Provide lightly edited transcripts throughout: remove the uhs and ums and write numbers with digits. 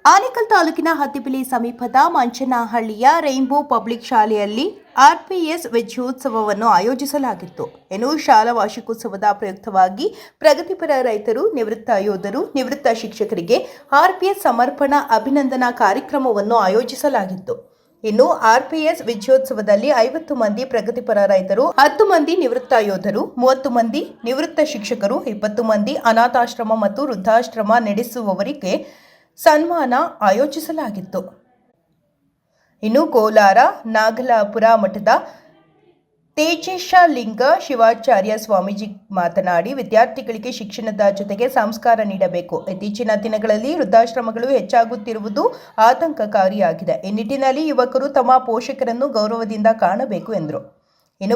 ಆನೇಕಲ್ ತಾಲೂಕಿನ ಹತ್ತಿಬೆಲೆ ಸಮೀಪದ ಮಂಚನಹಳ್ಳಿಯ rainbow public ಶಾಲೆಯಲ್ಲಿ ಆರ್ಪಿಎಸ್ ವಿಜಯೋತ್ಸವವನ್ನು ಆಯೋಜಿಸಲಾಗಿತ್ತು. ಶಾಲಾ ವಾರ್ಷಿಕೋತ್ಸವದ ಪ್ರಯುಕ್ತವಾಗಿ ಪ್ರಗತಿಪರ ರೈತರು, ನಿವೃತ್ತ ಯೋಧರು, ನಿವೃತ್ತ ಶಿಕ್ಷಕರಿಗೆ ಆರ್ಪಿಎಸ್ ಸಮರ್ಪಣಾ ಅಭಿನಂದನಾ ಕಾರ್ಯಕ್ರಮವನ್ನು ಆಯೋಜಿಸಲಾಗಿತ್ತು. ಆರ್ಪಿಎಸ್ ವಿಜಯೋತ್ಸವದಲ್ಲಿ 50 ಮಂದಿ ಪ್ರಗತಿಪರ ರೈತರು, 10 ಮಂದಿ ನಿವೃತ್ತ ಯೋಧರು, 30 ಮಂದಿ ನಿವೃತ್ತ ಶಿಕ್ಷಕರು, 20 ಮಂದಿ ಅನಾಥಾಶ್ರಮ ಮತ್ತು ವೃದ್ಧಾಶ್ರಮ ನಡೆಸುವವರಿಗೆ ಸನ್ಮಾನ ಆಯೋಜಿಸಲಾಗಿತ್ತು. ಕೋಲಾರ ನಾಗಲಾಪುರ ಮಠದ ತೇಜೇಶಲಿಂಗ ಶಿವಾಚಾರ್ಯ ಸ್ವಾಮೀಜಿ ಮಾತನಾಡಿ, ವಿದ್ಯಾರ್ಥಿಗಳಿಗೆ ಶಿಕ್ಷಣದ ಜೊತೆಗೆ ಸಂಸ್ಕಾರ ನೀಡಬೇಕು. ಇತ್ತೀಚಿನ ದಿನಗಳಲ್ಲಿ ವೃದ್ಧಾಶ್ರಮಗಳು ಹೆಚ್ಚಾಗುತ್ತಿರುವುದು ಆತಂಕಕಾರಿಯಾಗಿದೆ. ಈ ನಿಟ್ಟಿನಲ್ಲಿ ಯುವಕರು ತಮ್ಮ ಪೋಷಕರನ್ನು ಗೌರವದಿಂದ ಕಾಣಬೇಕು ಎಂದರು.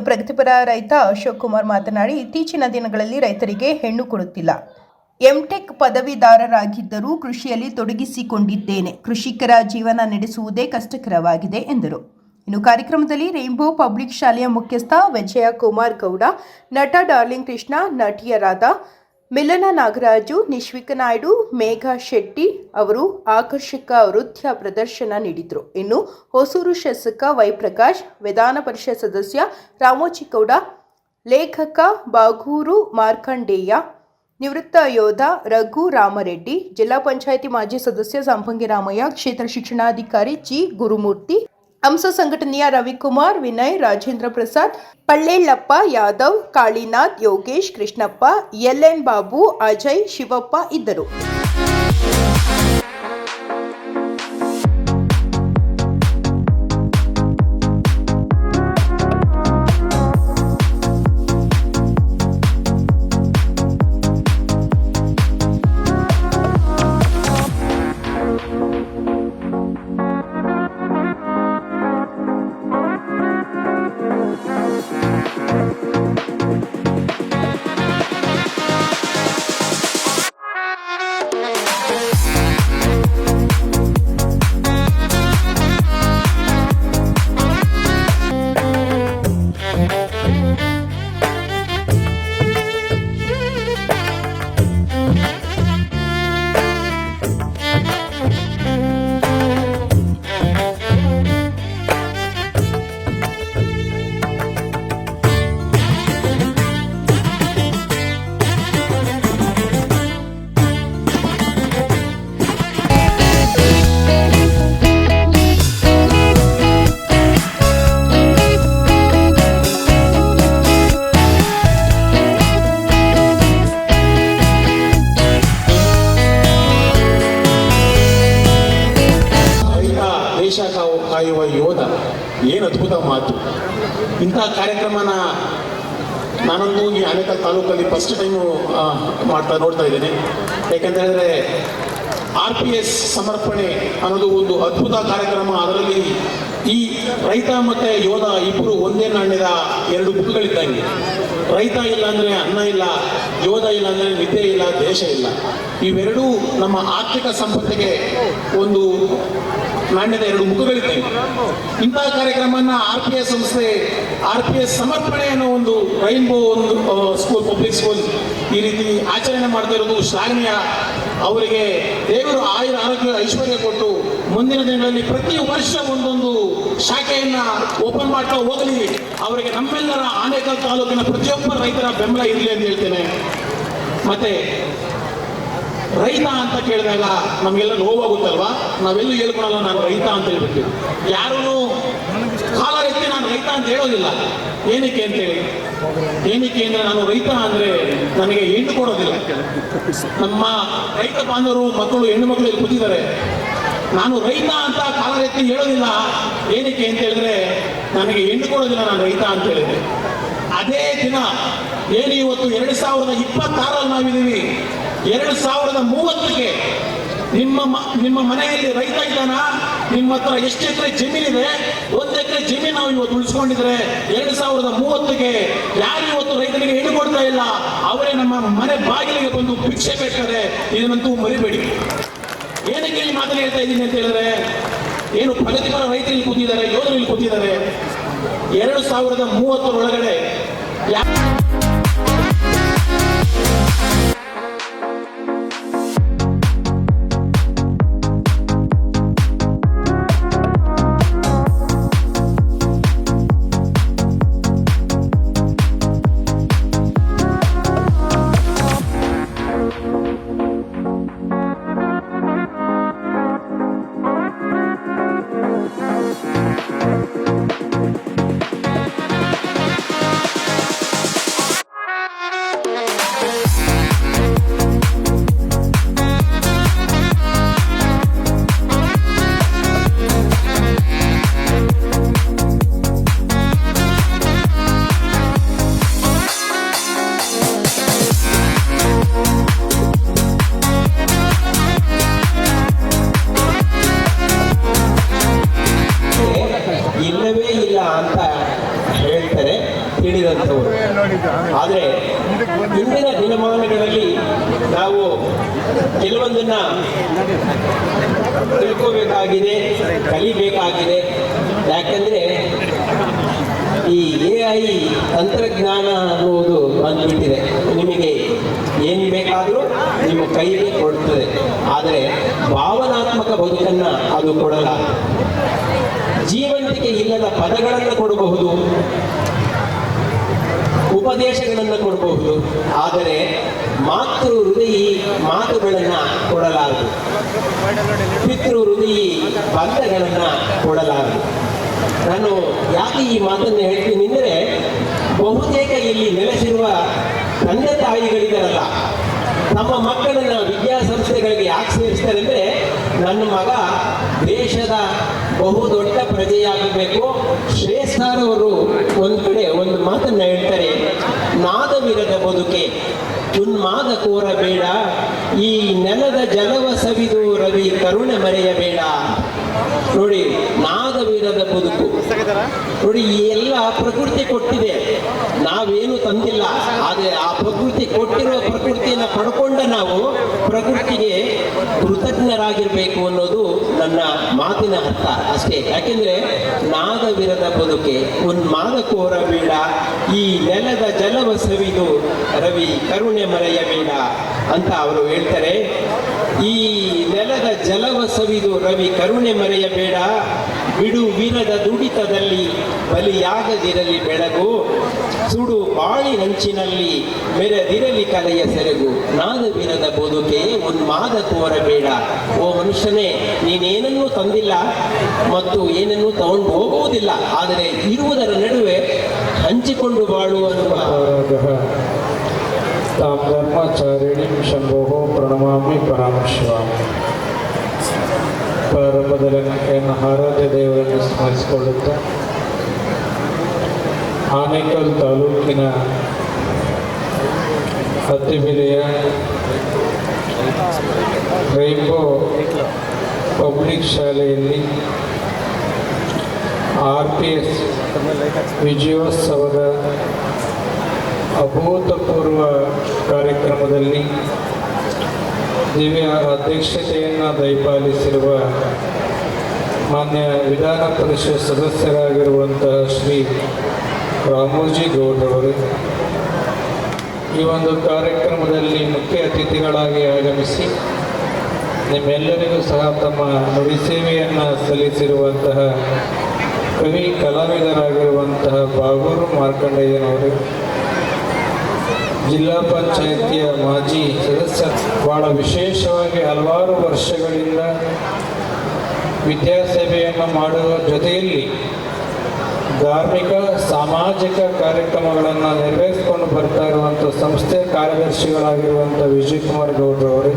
ಪ್ರಗತಿಪರ ರೈತ ಅಶೋಕ್ ಕುಮಾರ್ ಮಾತನಾಡಿ, ಇತ್ತೀಚಿನ ದಿನಗಳಲ್ಲಿ ರೈತರಿಗೆ ಹೆಣ್ಣು ಕೊಡುತ್ತಿಲ್ಲ. ಎಂಟೆಕ್ ಪದವೀಧರರಾಗಿದ್ದರೂ ಕೃಷಿಯಲ್ಲಿ ತೊಡಗಿಸಿಕೊಂಡಿದ್ದೇನೆ. ಕೃಷಿಕರ ಜೀವನ ನಡೆಸುವುದೇ ಕಷ್ಟಕರವಾಗಿದೆ ಎಂದರು. ಕಾರ್ಯಕ್ರಮದಲ್ಲಿ ರೈನ್ಬೋ ಪಬ್ಲಿಕ್ ಶಾಲೆಯ ಮುಖ್ಯಸ್ಥ ವಿಜಯ ಕುಮಾರ್ ಗೌಡ, ನಟ ಡಾರ್ಲಿಂಗ್ ಕೃಷ್ಣ, ನಟಿಯರಾದ ಮಿಲನ ನಾಗರಾಜು, ನಿಶ್ವಿಕ ನಾಯ್ಡು, ಮೇಘಾ ಶೆಟ್ಟಿ ಅವರು ಆಕರ್ಷಕ ನೃತ್ಯ ಪ್ರದರ್ಶನ ನೀಡಿದರು. ಹೊಸೂರು ಶಾಸಕ ವೈಪ್ರಕಾಶ್, ವಿಧಾನ ಪರಿಷತ್ ಸದಸ್ಯ ರಾಮೋಜಿಗೌಡ, ಲೇಖಕ ಬಾಗೂರು ಮಾರ್ಕಂಡೇಯ, ನಿವೃತ್ತ ಯೋಧ ರಘು ರಾಮರೆಡ್ಡಿ, ಜಿಲ್ಲಾ ಪಂಚಾಯಿತಿ ಮಾಜಿ ಸದಸ್ಯ ಸಂಪಂಗಿ ರಾಮಯ್ಯ, ಕ್ಷೇತ್ರ ಶಿಕ್ಷಣಾಧಿಕಾರಿ ಜಿ ಗುರುಮೂರ್ತಿ, ಹಂಸ ಸಂಘಟನೆಯ ರವಿಕುಮಾರ್, ವಿನಯ್, ರಾಜೇಂದ್ರ ಪ್ರಸಾದ್, ಪಳ್ಳೇಳ್ಳಪ್ಪ ಯಾದವ್, ಕಾಳಿನಾಥ್, ಯೋಗೇಶ್, ಕೃಷ್ಣಪ್ಪ, ಎಲ್ಎನ್ ಬಾಬು, ಅಜಯ್, ಶಿವಪ್ಪ ಇದ್ದರು. ಕಾಯುವ ಯೋಧ, ಏನು ಅದ್ಭುತ ಮಾತು. ಇಂಥ ಕಾರ್ಯಕ್ರಮನ ನಾನೊಂದು ಈ ಆನೇಕಲ್ ತಾಲೂಕಲ್ಲಿ ಫಸ್ಟ್ ಟೈಮು ನೋಡ್ತಾ ಇದ್ದೇನೆ. ಯಾಕಂತ ಹೇಳಿದ್ರೆ RPS ಸಮರ್ಪಣೆ ಅನ್ನೋದು ಒಂದು ಅದ್ಭುತ ಕಾರ್ಯಕ್ರಮ. ಅದರಲ್ಲಿ ಈ ರೈತ ಮತ್ತು ಯೋಧ ಇಬ್ಬರು ಒಂದೇ ನಾಣ್ಯದ ಎರಡು ಮುಖಗಳಿದ್ದಂಗೆ. ರೈತ ಇಲ್ಲ ಅಂದರೆ ಅನ್ನ ಇಲ್ಲ, ಯೋಧ ಇಲ್ಲ ಅಂದರೆ ನಿದ್ದೆ ಇಲ್ಲ, ದೇಶ ಇಲ್ಲ. ಇವೆರಡೂ ನಮ್ಮ ಆರ್ಥಿಕ ಸಂಪತ್ತಿಗೆ ಒಂದು ನಾಣ್ಯದ ಎರಡು ಮುಖಗಳಿದ್ದಂಗೆ. ಇಂತಹ ಕಾರ್ಯಕ್ರಮನ RPS ಸಂಸ್ಥೆ RPS ಸಮರ್ಪಣೆ ಅನ್ನೋ ಒಂದು ರೈನ್ಬೋ ಒಂದು ಸ್ಕೂಲ್, ಪಬ್ಲಿಕ್ ಸ್ಕೂಲ್ ಈ ರೀತಿ ಆಚರಣೆ ಮಾಡ್ತಾ ಇರೋದು ಶ್ಲಾಘನೀಯ. ಅವರಿಗೆ ದೇವರು ಆಯುರ ಆರೋಗ್ಯ ಐಶ್ವರ್ಯ ಕೊಟ್ಟು ಮುಂದಿನ ದಿನಗಳಲ್ಲಿ ಪ್ರತಿ ವರ್ಷ ಒಂದೊಂದು ಶಾಖೆಯನ್ನ ಓಪನ್ ಮಾಡ್ತಾ ಹೋಗಲಿ. ಅವರಿಗೆ ನಮ್ಮೆಲ್ಲರ ಆನೇಕಲ್ ತಾಲೂಕಿನ ಪ್ರತಿಯೊಬ್ಬ ರೈತರ ಬೆಂಬಲ ಇರಲಿ ಅಂತ ಹೇಳ್ತೇನೆ. ಮತ್ತೆ ರೈತ ಅಂತ ಕೇಳಿದಾಗ ನಮಗೆಲ್ಲ ನೋವಾಗುತ್ತಲ್ವಾ, ನಾವೆಲ್ಲೂ ಹೇಳ್ಕೊಳಲ್ಲ ನಾನು ರೈತ ಅಂತ ಹೇಳ್ಬಿಟ್ಟು. ಯಾರೂ ಕಾಲ ಎತ್ತಿ ನಾನು ರೈತ ಅಂತ ಹೇಳೋದಿಲ್ಲ. ಏನಕ್ಕೆ ಅಂತೇಳಿ, ಏನಕ್ಕೆ ಅಂದರೆ ನಾನು ರೈತ ಅಂದರೆ ನನಗೆ ಹೆಣ್ಣು ಕೊಡೋದಿಲ್ಲ. ನಮ್ಮ ರೈತ ಬಾಂಧವರು ಮಕ್ಕಳು, ಹೆಣ್ಣು ಮಕ್ಕಳು ಇಲ್ಲಿ ಕೂತಿದ್ದಾರೆ. ನಾನು ರೈತ ಅಂತ ಕಾಲ ಎತ್ತಿ ಹೇಳೋದಿಲ್ಲ. ಏನಕ್ಕೆ ಅಂತ ಹೇಳಿದ್ರೆ ನನಗೆ ಹೆಣ್ಣು ಕೊಡೋದಿಲ್ಲ ನಾನು ರೈತ ಅಂತ ಹೇಳಿದ್ರೆ. ಅದೇ ದಿನ ಏನು ಇವತ್ತು 2026 ನಾವಿದ್ದೀವಿ, 2030ಕ್ಕೆ ನಿಮ್ಮ ಮನೆಯಲ್ಲಿ ರೈತ ಇದ್ದಾನ, ನಿಮ್ಮ ಹತ್ರ ಎಷ್ಟು ಎಕರೆ ಜಮೀನಿದೆ, 1 ಎಕರೆ ಜಮೀನು ನಾವು ಇವತ್ತು ಉಳಿಸ್ಕೊಂಡಿದ್ರೆ 2030ಕ್ಕೆ ಯಾರು ಇವತ್ತು ರೈತರಿಗೆ ಹೆಣ್ಣು ಕೊಡ್ತಾ ಇಲ್ಲ ಅವರೇ ನಮ್ಮ ಮನೆ ಬಾಗಿಲಿಗೆ ಬಂದು ಭಿಕ್ಷೆ ಬೇಡ್ತಾರೆ. ಇದನ್ನಂತೂ ಮರಿಬೇಡಿ. ಏನಕ್ಕೆ ಈ ಮಾತನ್ನು ಹೇಳ್ತಾ ಇದ್ದೀನಿ ಅಂತ ಹೇಳಿದ್ರೆ, ಏನು ಪ್ರಗತಿಪರ ರೈತರಲ್ಲಿ ಕೂತಿದ್ದಾರೆ, ಯೋಧರಲ್ಲಿ ಕೂತಿದ್ದಾರೆ. 2030 ಒಳಗಡೆ ಆದರೆ ಇಂದಿನ ದಿನಮಾನಗಳಲ್ಲಿ ನಾವು ಕೆಲವೊಂದನ್ನ ತಿಳ್ಕೋಬೇಕಾಗಿದೆ, ಕಲಿಬೇಕಾಗಿದೆ. ಯಾಕಂದರೆ ಈ AI ತಂತ್ರಜ್ಞಾನ ಅನ್ನುವುದು ಬಂದ್ಬಿಟ್ಟಿದೆ. ನಿಮಗೆ ಏನು ಬೇಕಾದರೂ ನಿಮ್ಮ ಕೈಗೆ ಕೊಡ್ತದೆ, ಆದರೆ ಭಾವನಾತ್ಮಕ ಬದುಕನ್ನು ಅದು ಕೊಡಲ್ಲ. ಜೀವಂತಿಕೆ ಇಲ್ಲದ ಪದಗಳನ್ನು ಕೊಡಬಹುದು, ಉಪದೇಶಗಳನ್ನು ಕೊಡಬಹುದು, ಆದರೆ ಮಾತೃ ಹೃದಯಿ ಮಾತುಗಳನ್ನು ಕೊಡಲಾರದು, ಪಿತೃ ಹೃದಯಿ ಬಂಧಗಳನ್ನು ಕೊಡಲಾರದು. ನಾನು ಯಾಕೆ ಈ ಮಾತನ್ನು ಹೇಳ್ತೀನಿ ಅಂದರೆ, ಬಹುತೇಕ ಇಲ್ಲಿ ನೆಲೆಸಿರುವ ತಂದೆ ತಾಯಿಗಳಿದಾರಲ್ಲ, ನಮ್ಮ ಮಕ್ಕಳನ್ನ ವಿದ್ಯಾಸಂಸ್ಥೆಗಳಿಗೆ ಯಾಕೆ ಸೇರಿಸ್ತಾರೆ ಅಂದರೆ, ನನ್ನ ಮಗ ದೇಶದ ಬಹುದೊಡ್ಡ ಪ್ರಜೆಯಾಗಬೇಕು. ಶ್ರೇಷ್ಠರವರು ಒಂದು ಕಡೆ ಒಂದು ಮಾತನ್ನು ಹೇಳ್ತಾರೆ, ನಾದವಿರದ ಬದುಕೆ ಉನ್ಮಾದ ಕೋರಬೇಡ, ಈ ನೆಲದ ಜಲವ ಸವಿದು ರವಿ ಕರುಣೆ ಮರೆಯಬೇಡ. ನೋಡಿ, ನಾದವಿರದ ಬದುಕು ನೋಡಿ, ಈ ಎಲ್ಲ ಪ್ರಕೃತಿ ಕೊಟ್ಟಿದೆ, ನಾವೇನು ತಂದಿಲ್ಲ. ಆದರೆ ಆ ಪ್ರಕೃತಿ ಕೊಟ್ಟಿರುವ ಪ್ರಕೃತಿಯನ್ನು ಪಡ್ಕೊಂಡ ನಾವು ಪ್ರಕೃತಿಗೆ ಕೃತಜ್ಞರಾಗಿರ್ಬೇಕು ಅನ್ನೋದು ನನ್ನ ಮಾತಿನ ಅರ್ಥ ಅಷ್ಟೇ. ಯಾಕೆಂದ್ರೆ ನಾದವಿರದ ಬದುಕೆ ಉನ್ಮಾದ ಕೋರಬೇಡ, ಈ ನೆಲದ ಜಲವ ಸವಿದು ರವಿ ಕರುಣೆ ಮರೆಯಬೇಡ ಅಂತ ಅವರು ಹೇಳ್ತಾರೆ. ಈ ನೆಲದ ಜಲವ ಸವಿದು ರವಿ ಕರುಣೆ ಮರೆಯಬೇಡ, ಬಿಡು ವೀರದ ದುಡಿತದಲ್ಲಿ ಬಲಿಯಾಗದಿರಲಿ ಬೆಳಗು, ಸುಡು ಬಾಳಿನಂಚಿನಲ್ಲಿ ಮೆರೆದಿರಲಿ ಕಲೆಯ ಸೆರಗು, ನಾದವಿರದ ಬದುಕೆ ಉನ್ಮಾದ ಕೋರಬೇಡ. ಓ ಮನುಷ್ಯನೇ, ನೀನೇನನ್ನೂ ತಂದಿಲ್ಲ ಮತ್ತು ಏನನ್ನೂ ತಗೊಂಡು ಹೋಗುವುದಿಲ್ಲ, ಆದರೆ ಇರುವುದರ ನಡುವೆ ಹಂಚಿಕೊಂಡು ಬಾಳುವಂತಹ ತಾಂ ಧರ್ಮಾಚಾರ್ಯಣಿ ಶಂಭೋ ಪ್ರಣಮಾಮಿ ಪರಾಂ ಶಿವಾಂ. ಪ್ರಾರಂಭದಲ್ಲಿ ನನ್ನ ಆರಾಧ್ಯ ದೇವರನ್ನು ಸ್ಮರಿಸಿಕೊಳ್ಳುತ್ತಾ, ಆನೇಕಲ್ ತಾಲೂಕಿನ ಹತ್ತಿಬೆಲೆಯ ರೈನ್ಬೋ ಪಬ್ಲಿಕ್ ಶಾಲೆಯಲ್ಲಿ RPS ವಿಜಯೋತ್ಸವದ ಅಭೂತಪೂರ್ವ ಕಾರ್ಯಕ್ರಮದಲ್ಲಿ ದಿವ್ಯ ಅಧ್ಯಕ್ಷತೆಯನ್ನು ದಯಪಾಲಿಸಿರುವ ಮಾನ್ಯ ವಿಧಾನ ಪರಿಷತ್ ಸದಸ್ಯರಾಗಿರುವಂತಹ ಶ್ರೀ ರಾಮೋಜಿ ಗೌಡ್ರವರು ಈ ಒಂದು ಕಾರ್ಯಕ್ರಮದಲ್ಲಿ ಮುಖ್ಯ ಅತಿಥಿಗಳಾಗಿ ಆಗಮಿಸಿ ನಿಮ್ಮೆಲ್ಲರಿಗೂ ಸಹ ತಮ್ಮ ನುಡಿ ಸೇವೆಯನ್ನು ಸಲ್ಲಿಸಿರುವಂತಹ ಕವಿ ಕಲಾವಿದರಾಗಿರುವಂತಹ ಬಾಗೂರು ಮಾರ್ಕಂಡಯ್ಯನವರು, ಜಿಲ್ಲಾ ಪಂಚಾಯಿತಿಯ ಮಾಜಿ ಸದಸ್ಯ, ಬಹಳ ವಿಶೇಷವಾಗಿ ಹಲವಾರು ವರ್ಷಗಳಿಂದ ವಿದ್ಯಾಸೇವೆಯನ್ನು ಮಾಡುವ ಜೊತೆಯಲ್ಲಿ ಧಾರ್ಮಿಕ ಸಾಮಾಜಿಕ ಕಾರ್ಯಕ್ರಮಗಳನ್ನು ನೆರವೇರಿಸಿಕೊಂಡು ಬರ್ತಾ ಇರುವಂಥ ಸಂಸ್ಥೆಯ ಕಾರ್ಯದರ್ಶಿಗಳಾಗಿರುವಂಥ ವಿಜಯಕುಮಾರ್ ಗೌಡ್ರವರು,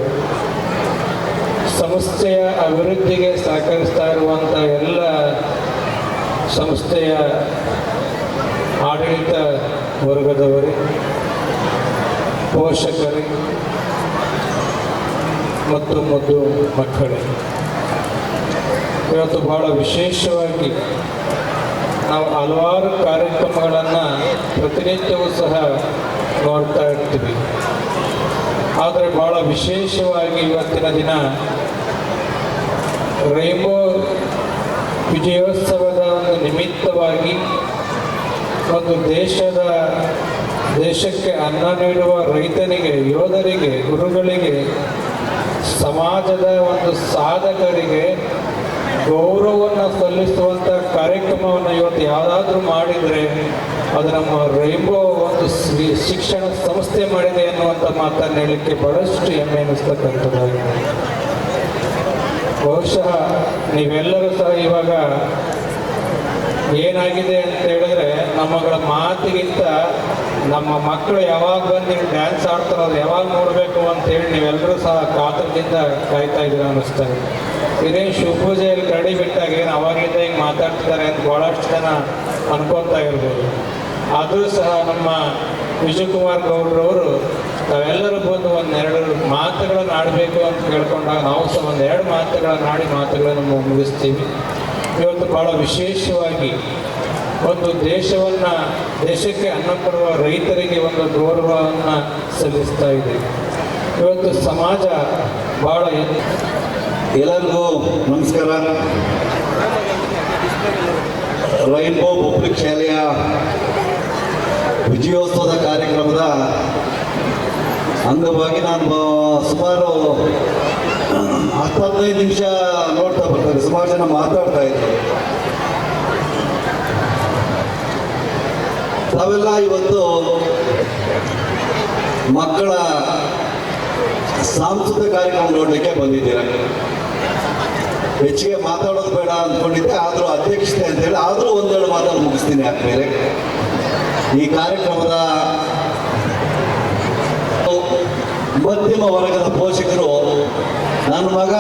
ಸಂಸ್ಥೆಯ ಅಭಿವೃದ್ಧಿಗೆ ಸಹಕರಿಸ್ತಾ ಇರುವಂಥ ಎಲ್ಲ ಸಂಸ್ಥೆಯ ಆಡಳಿತ ವರ್ಗದವರು, ಪೋಷಕರು ಮತ್ತು ಮುದ್ದು ಮಕ್ಕಳು, ಇವತ್ತು ಬಹಳ ವಿಶೇಷವಾಗಿ ನಾವು ಹಲವಾರು ಕಾರ್ಯಕ್ರಮಗಳನ್ನು ಪ್ರತಿನಿತ್ಯವೂ ಸಹ ನೋಡ್ತಾ ಇರ್ತೀವಿ. ಆದರೆ ಬಹಳ ವಿಶೇಷವಾಗಿ ಇವತ್ತಿನ ದಿನ ರೈನ್ಬೋ ವಿಜಯೋತ್ಸವದ ಒಂದು ನಿಮಿತ್ತವಾಗಿ ಒಂದು ದೇಶಕ್ಕೆ ಅನ್ನ ನೀಡುವ ರೈತನಿಗೆ, ಯೋಧರಿಗೆ, ಗುರುಗಳಿಗೆ, ಸಮಾಜದ ಒಂದು ಸಾಧಕರಿಗೆ ಗೌರವವನ್ನು ಸಲ್ಲಿಸುವಂಥ ಕಾರ್ಯಕ್ರಮವನ್ನು ಇವತ್ತು ಯಾವುದಾದ್ರೂ ಮಾಡಿದರೆ ಅದು ನಮ್ಮ ರೈನ್ಬೋ ಒಂದು ಶಿಕ್ಷಣ ಸಂಸ್ಥೆ ಮಾಡಿದೆ ಅನ್ನುವಂಥ ಮಾತನ್ನು ಹೇಳಲಿಕ್ಕೆ ಬಹಳಷ್ಟು ಹೆಮ್ಮೆ ಅನ್ನಿಸ್ತಕ್ಕಂಥದ್ದಾಗಿದೆ. ಬಹುಶಃ ನೀವೆಲ್ಲರೂ ಸಹ ಇವಾಗ ಏನಾಗಿದೆ ಅಂತ ಹೇಳಿದ್ರೆ, ನಮ್ಮಗಳ ಮಾತಿಗಿಂತ ನಮ್ಮ ಮಕ್ಕಳು ಯಾವಾಗ ಬಂದು ಡ್ಯಾನ್ಸ್ ಆಡ್ತಾರೋ ಅದು ಯಾವಾಗ ನೋಡಬೇಕು ಅಂತೇಳಿ ನೀವೆಲ್ಲರೂ ಸಹ ಕಾತರದಿಂದ ಕಾಯ್ತಾ ಇದ್ದೀರ ಅನ್ನಿಸ್ತಾರೆ. ಇದೇನು ಶಿವಪೂಜೆಯಲ್ಲಿ ಕರಡಿ ಬಿಟ್ಟಾಗ ಏನು ಅವಾಗಿಂದ ಹಿಂಗೆ ಮಾತಾಡ್ತಿದ್ದಾರೆ ಅಂತ ಭಾಳಷ್ಟು ಜನ ಅನ್ಕೊತಾ ಇರ್ಬೋದು. ಆದರೂ ಸಹ ನಮ್ಮ ವಿಜಯಕುಮಾರ್ ಗೌಡ್ರವರು ತಾವೆಲ್ಲರೂ ಬಂದು ಒಂದೆರಡು ಮಾತುಗಳನ್ನು ಆಡಬೇಕು ಅಂತ ಕೇಳ್ಕೊಂಡಾಗ ನಾವು ಸಹ ಒಂದೆರಡು ಮಾತುಗಳನ್ನು ಆಡಿ ಮಾತುಗಳನ್ನು ಮುಗಿಸ್ತೀವಿ. ಇವತ್ತು ಭಾಳ ವಿಶೇಷವಾಗಿ ಒಂದು ದೇಶಕ್ಕೆ ಅನ್ನ ಕೊಡುವ ರೈತರಿಗೆ ಒಂದು ಗೌರವವನ್ನು ಸಲ್ಲಿಸ್ತಾ ಇದೆ. ಇವತ್ತು ಸಮಾಜ ಭಾಳ ಎಲ್ಲರಿಗೂ ನಮಸ್ಕಾರ. ರೈನ್ಬೋ ಪಬ್ಲಿಕ್ ಶಾಲೆಯ ವಿಜಯೋತ್ಸವದ ಕಾರ್ಯಕ್ರಮದ ಅಂಗವಾಗಿ ನಾನು ಸುಮಾರು 10-15 ನಿಮಿಷ ನೋಡ್ತಾ ಬರ್ತಾರೆ. ಸುಮಾರು ಜನ ಮಾತಾಡ್ತಾ ಇದ್ದಾರೆ. ನಾವೆಲ್ಲ ಇವತ್ತು ಮಕ್ಕಳ ಸಾಂಸ್ಕೃತಿಕ ಕಾರ್ಯಕ್ರಮ ನೋಡಲಿಕ್ಕೆ ಬಂದಿದ್ದೀರ. ಹೆಚ್ಚಿಗೆ ಮಾತಾಡೋದು ಬೇಡ ಅಂದ್ಕೊಂಡಿದ್ದೆ, ಆದರೂ ಅಧ್ಯಕ್ಷತೆ ಅಂತೇಳಿ ಆದರೂ ಒಂದೆರಡು ಮಾತನ್ನು ಮುಗಿಸ್ತೀನಿ. ಆದ್ಮೇಲೆ ಈ ಕಾರ್ಯಕ್ರಮದ ಮಧ್ಯಮ ವರ್ಗದ ಪೋಷಕರು ನನ್ನ ಮಗ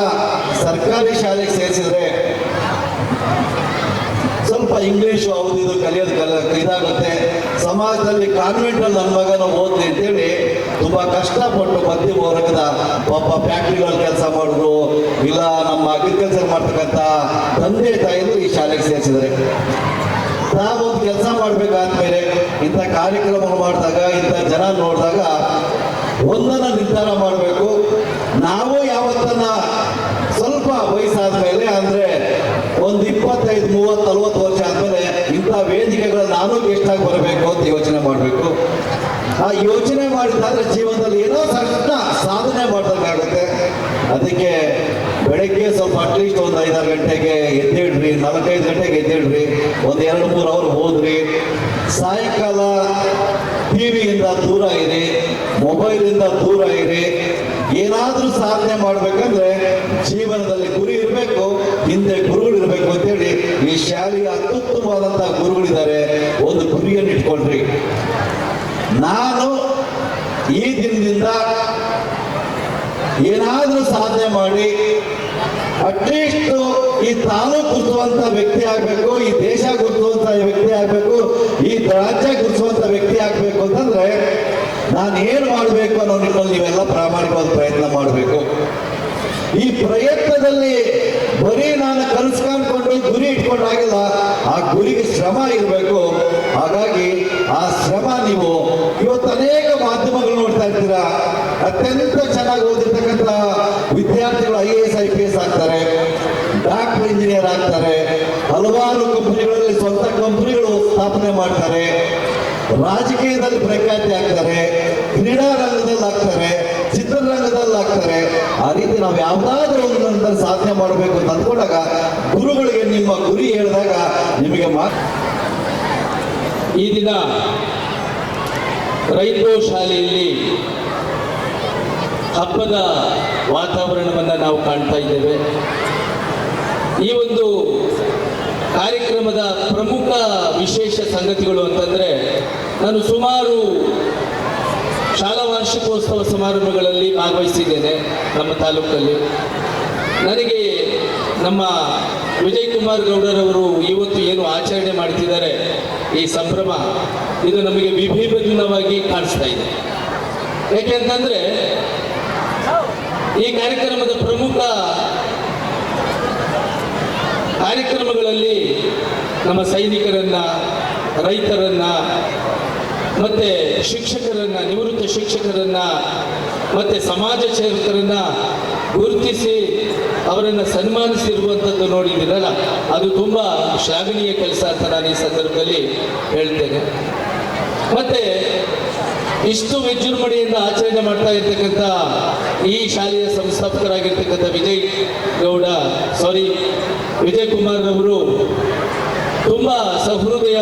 ಸರ್ಕಾರಿ ಶಾಲೆಗೆ ಸೇರಿಸಿದ್ರೆ ಸ್ವಲ್ಪ ಇಂಗ್ಲೀಷು ಹೌದು ಇದು ಕಲಿಯೋದು ಇದಾಗುತ್ತೆ, ಸಮಾಜದಲ್ಲಿ ಕಾನ್ವೆಂಟಲ್ಲಿ ನನ್ನ ಮಗನ ಓದ್ಲಿ ಅಂತೇಳಿ ತುಂಬ ಕಷ್ಟಪಟ್ಟು ಮಧ್ಯಮ ವರ್ಗದ ಪಾಪ ಫ್ಯಾಕ್ಟ್ರಿಗಳಲ್ಲಿ ಕೆಲಸ ಮಾಡಿದ್ರು, ಇಲ್ಲ ನಮ್ಮ ಅಗ್ರಿಕಲ್ಚರ್ ಮಾಡ್ತಕ್ಕಂಥ ತಂದೆ ತಾಯಿಗಳು ಈ ಶಾಲೆಗೆ ಸೇರಿಸಿದ್ದಾರೆ. ನಾವೊಂದು ಕೆಲಸ ಮಾಡಬೇಕಾದ್ಮೇಲೆ ಇಂಥ ಕಾರ್ಯಕ್ರಮ ಮಾಡಿದಾಗ, ಇಂಥ ಜನ ನೋಡಿದಾಗ ಒಂದನ್ನು ನಿರ್ಧಾರ ಮಾಡಬೇಕು. ನಾವು ಯಾವತ್ತನ್ನ ಸ್ವಲ್ಪ ವಯಸ್ಸಾದ ಮೇಲೆ ಅಂದರೆ ಒಂದು 25, 30, 40 ವರ್ಷ ಆದಮೇಲೆ ಇಂಥ ವೇದಿಕೆಗಳು ನಾನು ಗೆಸ್ಟಾಗಿ ಬರಬೇಕು ಅಂತ ಯೋಚನೆ ಮಾಡಬೇಕು. ಆ ಯೋಚನೆ ಮಾಡಿದ್ದಾದ್ರೆ ಜೀವನದಲ್ಲಿ ಏನೋ ಸಣ್ಣ ಸಾಧನೆ ಮಾಡ್ದಂಗಾಗುತ್ತೆ. ಅದಕ್ಕೆ ಬೆಳಗ್ಗೆ ಸ್ವಲ್ಪ ಅಟ್ಲೀಸ್ಟ್ ಒಂದು 5-6 ಗಂಟೆಗೆ ಎದ್ದೇಳ್ರಿ, 4-5 ಗಂಟೆಗೆ ಎದ್ದೇಳ್ರಿ, ಒಂದು 2-3 ಅವರ್ ಹೋದ್ರಿ. ಸಾಯಂಕಾಲ ಟಿವಿಯಿಂದ ದೂರ ಇರಿ, ಮೊಬೈಲಿಂದ ದೂರ ಇರಿ. ಏನಾದರೂ ಸಾಧನೆ ಮಾಡಬೇಕಂದ್ರೆ ಜೀವನದಲ್ಲಿ ಗುರಿ ಇರಬೇಕು, ಹಿಂದೆ ಗುರುಗಳು ಇರಬೇಕು ಅಂತೇಳಿ ಈ ಶಾಲೆಯ ಅತ್ಯುತ್ತಮವಾದಂತಹ ಗುರುಗಳಿದ್ದಾರೆ. ಒಂದು ಗುರಿಯನ್ನು ಇಟ್ಕೊಂಡ್ರಿ. ನಾನು ಈ ದಿನದಿಂದ ಏನಾದರೂ ಸಾಧನೆ ಮಾಡಿ ಅಟ್ಲೀಸ್ಟ್ ಈ ತಾಲೂಕು ಗುರುಸುವಂತ ವ್ಯಕ್ತಿ ಆಗಬೇಕು, ಈ ದೇಶ ಗುರುಸುವಂತ ವ್ಯಕ್ತಿ ಆಗಬೇಕು, ಈ ರಾಜ್ಯ ಗುರುಸುವಂತ ವ್ಯಕ್ತಿ ಆಗಬೇಕು ಅಂತಂದ್ರೆ ನಾನು ಏನು ಮಾಡಬೇಕು ಅನ್ನೋ ನಿಮ್ಮಲ್ಲಿ ನೀವೆಲ್ಲ ಪ್ರಾಮಾಣಿಕವಾದ ಪ್ರಯತ್ನ ಮಾಡಬೇಕು. ಈ ಪ್ರಯತ್ನದಲ್ಲಿ ಬರೀ ನಾನು ಕನಸು ಕಾಣ್ಕೊಂಡು ಗುರಿ ಇಟ್ಕೊಂಡಾಗಿಲ್ಲ, ಆ ಗುರಿಗೆ ಶ್ರಮ ಇರಬೇಕು. ಹಾಗಾಗಿ ಆ ಶ್ರಮ ನೀವು ಇವತ್ತು ಅನೇಕ ಮಾಧ್ಯಮಗಳು ನೋಡ್ತಾ ಇರ್ತೀರಾ. ಅತ್ಯಂತ ಚೆನ್ನಾಗಿ ಓದಿರ್ತಕ್ಕಂಥ ವಿದ್ಯಾರ್ಥಿಗಳು IAS IPS ಆಗ್ತಾರೆ, ಡಾಕ್ಟರ್ ಇಂಜಿನಿಯರ್ ಆಗ್ತಾರೆ, ಹಲವಾರು ಕಂಪನಿಗಳಲ್ಲಿ ಸ್ವಂತ ಕಂಪನಿಗಳು ಸ್ಥಾಪನೆ ಮಾಡ್ತಾರೆ, ರಾಜಕೀಯದಲ್ಲಿ ಪ್ರಖ್ಯಾತಿ ಆಗ್ತಾರೆ, ಕ್ರೀಡಾ ರಂಗದಲ್ಲಿ ಆಗ್ತಾರೆ, ಚಿತ್ರರಂಗದಲ್ಲಿ ಆಗ್ತಾರೆ. ಆ ರೀತಿ ನಾವು ಯಾವುದಾದ್ರೂ ಒಂದು ಸಾಧನೆ ಮಾಡಬೇಕು ಅಂತ ಅಂದ್ಕೊಂಡಾಗ ಗುರುಗಳಿಗೆ ನಿಮ್ಮ ಗುರಿ ಹೇಳಿದಾಗ ನಿಮಗೆ ಈ ದಿನ ರೈನ್ಬೋ ಶಾಲೆಯಲ್ಲಿ ಹಬ್ಬದ ವಾತಾವರಣವನ್ನು ನಾವು ಕಾಣ್ತಾ ಇದ್ದೇವೆ. ಈ ಒಂದು ಕಾರ್ಯಕ್ರಮದ ಪ್ರಮುಖ ವಿಶೇಷ ಸಂಗತಿಗಳು ಅಂತಂದರೆ, ನಾನು ಸುಮಾರು ಶಾಲಾ ವಾರ್ಷಿಕೋತ್ಸವ ಸಮಾರಂಭಗಳಲ್ಲಿ ಭಾಗವಹಿಸಿದ್ದೇನೆ ನಮ್ಮ ತಾಲೂಕಲ್ಲಿ. ನನಗೆ ನಮ್ಮ ವಿಜಯ್ ಕುಮಾರ್ ಗೌಡರವರು ಇವತ್ತು ಏನು ಆಚರಣೆ ಮಾಡ್ತಿದ್ದಾರೆ, ಈ ಸಂಭ್ರಮ, ಇದು ನಮಗೆ ವಿಭಿನ್ನವಾಗಿ ಕಾಣಿಸ್ತಾ ಇದೆ. ಯಾಕೆಂತಂದರೆ ಈ ಕಾರ್ಯಕ್ರಮದ ಪ್ರಮುಖ ಕಾರ್ಯಕ್ರಮಗಳಲ್ಲಿ ನಮ್ಮ ಸೈನಿಕರನ್ನ, ರೈತರನ್ನ, ಮತ್ತೆ ಶಿಕ್ಷಕರನ್ನ, ನಿವೃತ್ತ ಶಿಕ್ಷಕರನ್ನ, ಮತ್ತೆ ಸಮಾಜ ಸೇವಕರನ್ನ ಗುರುತಿಸಿ ಅವರನ್ನು ಸನ್ಮಾನಿಸಿರುವಂಥದ್ದು ನೋಡಿದ್ದೀರಲ್ಲ, ಅದು ತುಂಬ ಶ್ಲಾಘನೀಯ ಕೆಲಸ ಅಂತ ನಾನು ಈ ಸಂದರ್ಭದಲ್ಲಿ ಹೇಳ್ತೇನೆ. ಮತ್ತೆ ಇಷ್ಟು ವಿಜೃಂಭಣೆಯಿಂದ ಆಚರಣೆ ಮಾಡ್ತಾ ಇರ್ತಕ್ಕಂಥ ಈ ಶಾಲೆಯ ಸಂಸ್ಥಾಪಕರಾಗಿರ್ತಕ್ಕಂಥ ವಿಜಯ್ ಕುಮಾರ್ ಅವರು ತುಂಬ ಸಹೃದಯ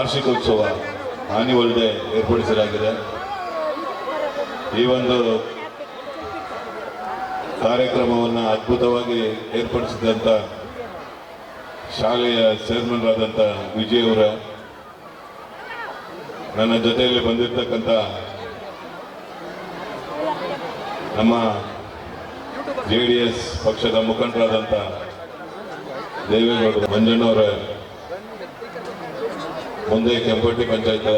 ವಾರ್ಷಿಕೋತ್ಸವ ಆನ್ಯುವಲ್ ಡೇ ಏರ್ಪಡಿಸಲಾಗಿದೆ. ಈ ಒಂದು ಕಾರ್ಯಕ್ರಮವನ್ನು ಅದ್ಭುತವಾಗಿ ಏರ್ಪಡಿಸಿದಂಥ ಶಾಲೆಯ ಚೇರ್ಮನ್ರಾದಂಥ ವಿಜಯ್ ಅವರ, ನನ್ನ ಜೊತೆಯಲ್ಲಿ ಬಂದಿರತಕ್ಕಂಥ ನಮ್ಮ JDS ಪಕ್ಷದ ಮುಖಂಡರಾದಂಥ ದೇವೇಗೌಡರು, ಮಂಜಣ್ಣವರ, ಮುಂದೆ ಕೆಂಪಟ್ಟಿ ಪಂಚಾಯತ್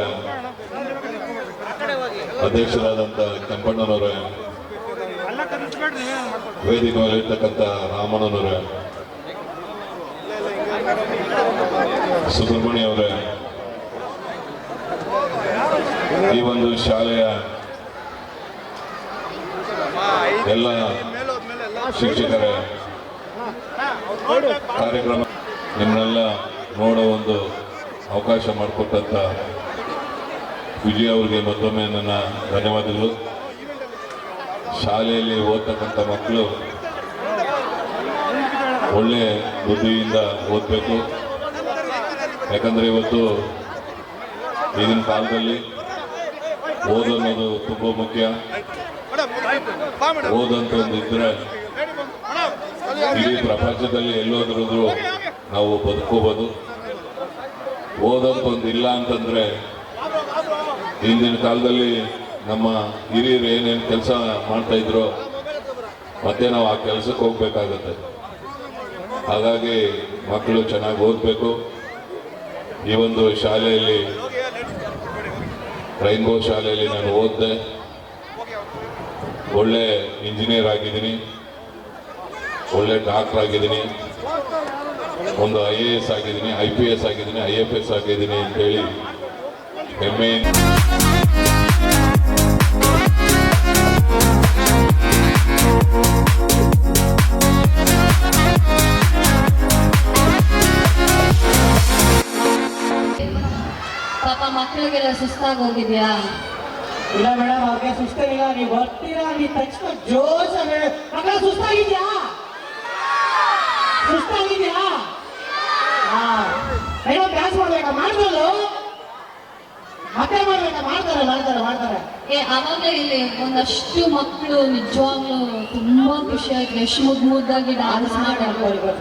ಅಧ್ಯಕ್ಷರಾದಂಥ ಕೆಂಪಣ್ಣನವರ, ವೇದಿಕೆ ಮೇಲಿರ್ತಕ್ಕಂಥ ರಾಮಣ್ಣನವರ, ಸುಬ್ರಹ್ಮಣ್ಯ ಅವರ, ಈ ಒಂದು ಶಾಲೆಯ ಎಲ್ಲ ಶಿಕ್ಷಕರ ಕಾರ್ಯಕ್ರಮ ನಿಮ್ಮನ್ನೆಲ್ಲ ನೋಡೋ ಒಂದು ಅವಕಾಶ ಮಾಡಿಕೊಟ್ಟಂಥ ವಿಜಯ್ ಅವರಿಗೆ ಮತ್ತೊಮ್ಮೆ ನನ್ನ ಧನ್ಯವಾದಗಳು. ಶಾಲೆಯಲ್ಲಿ ಓದ್ತಕ್ಕಂಥ ಮಕ್ಕಳು ಒಳ್ಳೆ ಬುದ್ಧಿಯಿಂದ ಓದಬೇಕು. ಯಾಕಂದರೆ ಇವತ್ತು ಈಗಿನ ಕಾಲದಲ್ಲಿ ಓದನ್ನೋದು ತುಂಬ ಮುಖ್ಯ. ಓದಂತ ಒಂದಿದ್ರೆ ಇಡೀ ಪ್ರಪಂಚದಲ್ಲಿ ಎಲ್ಲೋದ್ರೂ ನಾವು ಬದುಕೋಬೋದು. ಓದಂತ ಒಂದಿಲ್ಲ ಅಂತಂದ್ರೆ ಹಿಂದಿನ ಕಾಲದಲ್ಲಿ ನಮ್ಮ ಹಿರಿಯರು ಏನೇನು ಕೆಲಸ ಮಾಡ್ತಾ ಇದ್ರು ಮತ್ತೆ ನಾವು ಆ ಕೆಲಸಕ್ಕೆ ಹೋಗ್ಬೇಕಾಗತ್ತೆ. ಹಾಗಾಗಿ ಮಕ್ಕಳು ಚೆನ್ನಾಗಿ ಓದಬೇಕು. ಈ ಒಂದು ಶಾಲೆಯಲ್ಲಿ, ರೈನ್ಬೋ ಶಾಲೆಯಲ್ಲಿ ನಾನು ಓದಿದೆ. ಒಳ್ಳೆ ಇಂಜಿನಿಯರ್ ಆಗಿದ್ದೀನಿ, ಒಳ್ಳೆ ಡಾಕ್ಟರ್ ಆಗಿದ್ದೀನಿ, ಒಂದು IAS ಆಗಿದ್ದೀನಿ, IPS ಆಗಿದ್ದೀನಿ, IFS ಆಗಿದ್ದೀನಿ ಅಂತೇಳಿ ಹೆಮ್ಮೆ. ಪಾಪ ಮಕ್ಕಳಿಗೆಲ್ಲ ಸುಸ್ತಾಗಿ ಹೋಗಿದ್ಯಾ? ಇಲ್ಲ ಮೇಡಮ್, ಅವ್ರಿಗೆ ಸುಸ್ತಾಗಿಲ್ಲ. ನೀವು ಬರ್ತೀರಾ, ನೀವು ತಕ್ಷಣ ಜೋಶಾಗಿ ಮಕ್ಕಳ ಸುಸ್ತಾಗಿದ್ಯಾ? ಸುಸ್ತಾಗಿದ್ಯಾ? ಏನೋ ಡ್ಯಾನ್ಸ್ ಮಾಡ್ಬೇಕಾ? ಮಾಡ್ಬೋದು, ಮತ್ತೆ ಮಾಡ್ಬೇಕಾ? ಮಾಡ್ತಾರೆ. ಅವಾಗಲೇ ಇಲ್ಲಿ ಒಂದಷ್ಟು ಮಕ್ಕಳು ನಿಜವಾಗ್ಲೂ ತುಂಬಾ ಖುಷಿ ಆಯ್ತು. ಎಷ್ಟು ಮುದ್ದಾಗಿ ಡಾನ್ಸ್ ಮಾಡೋದು.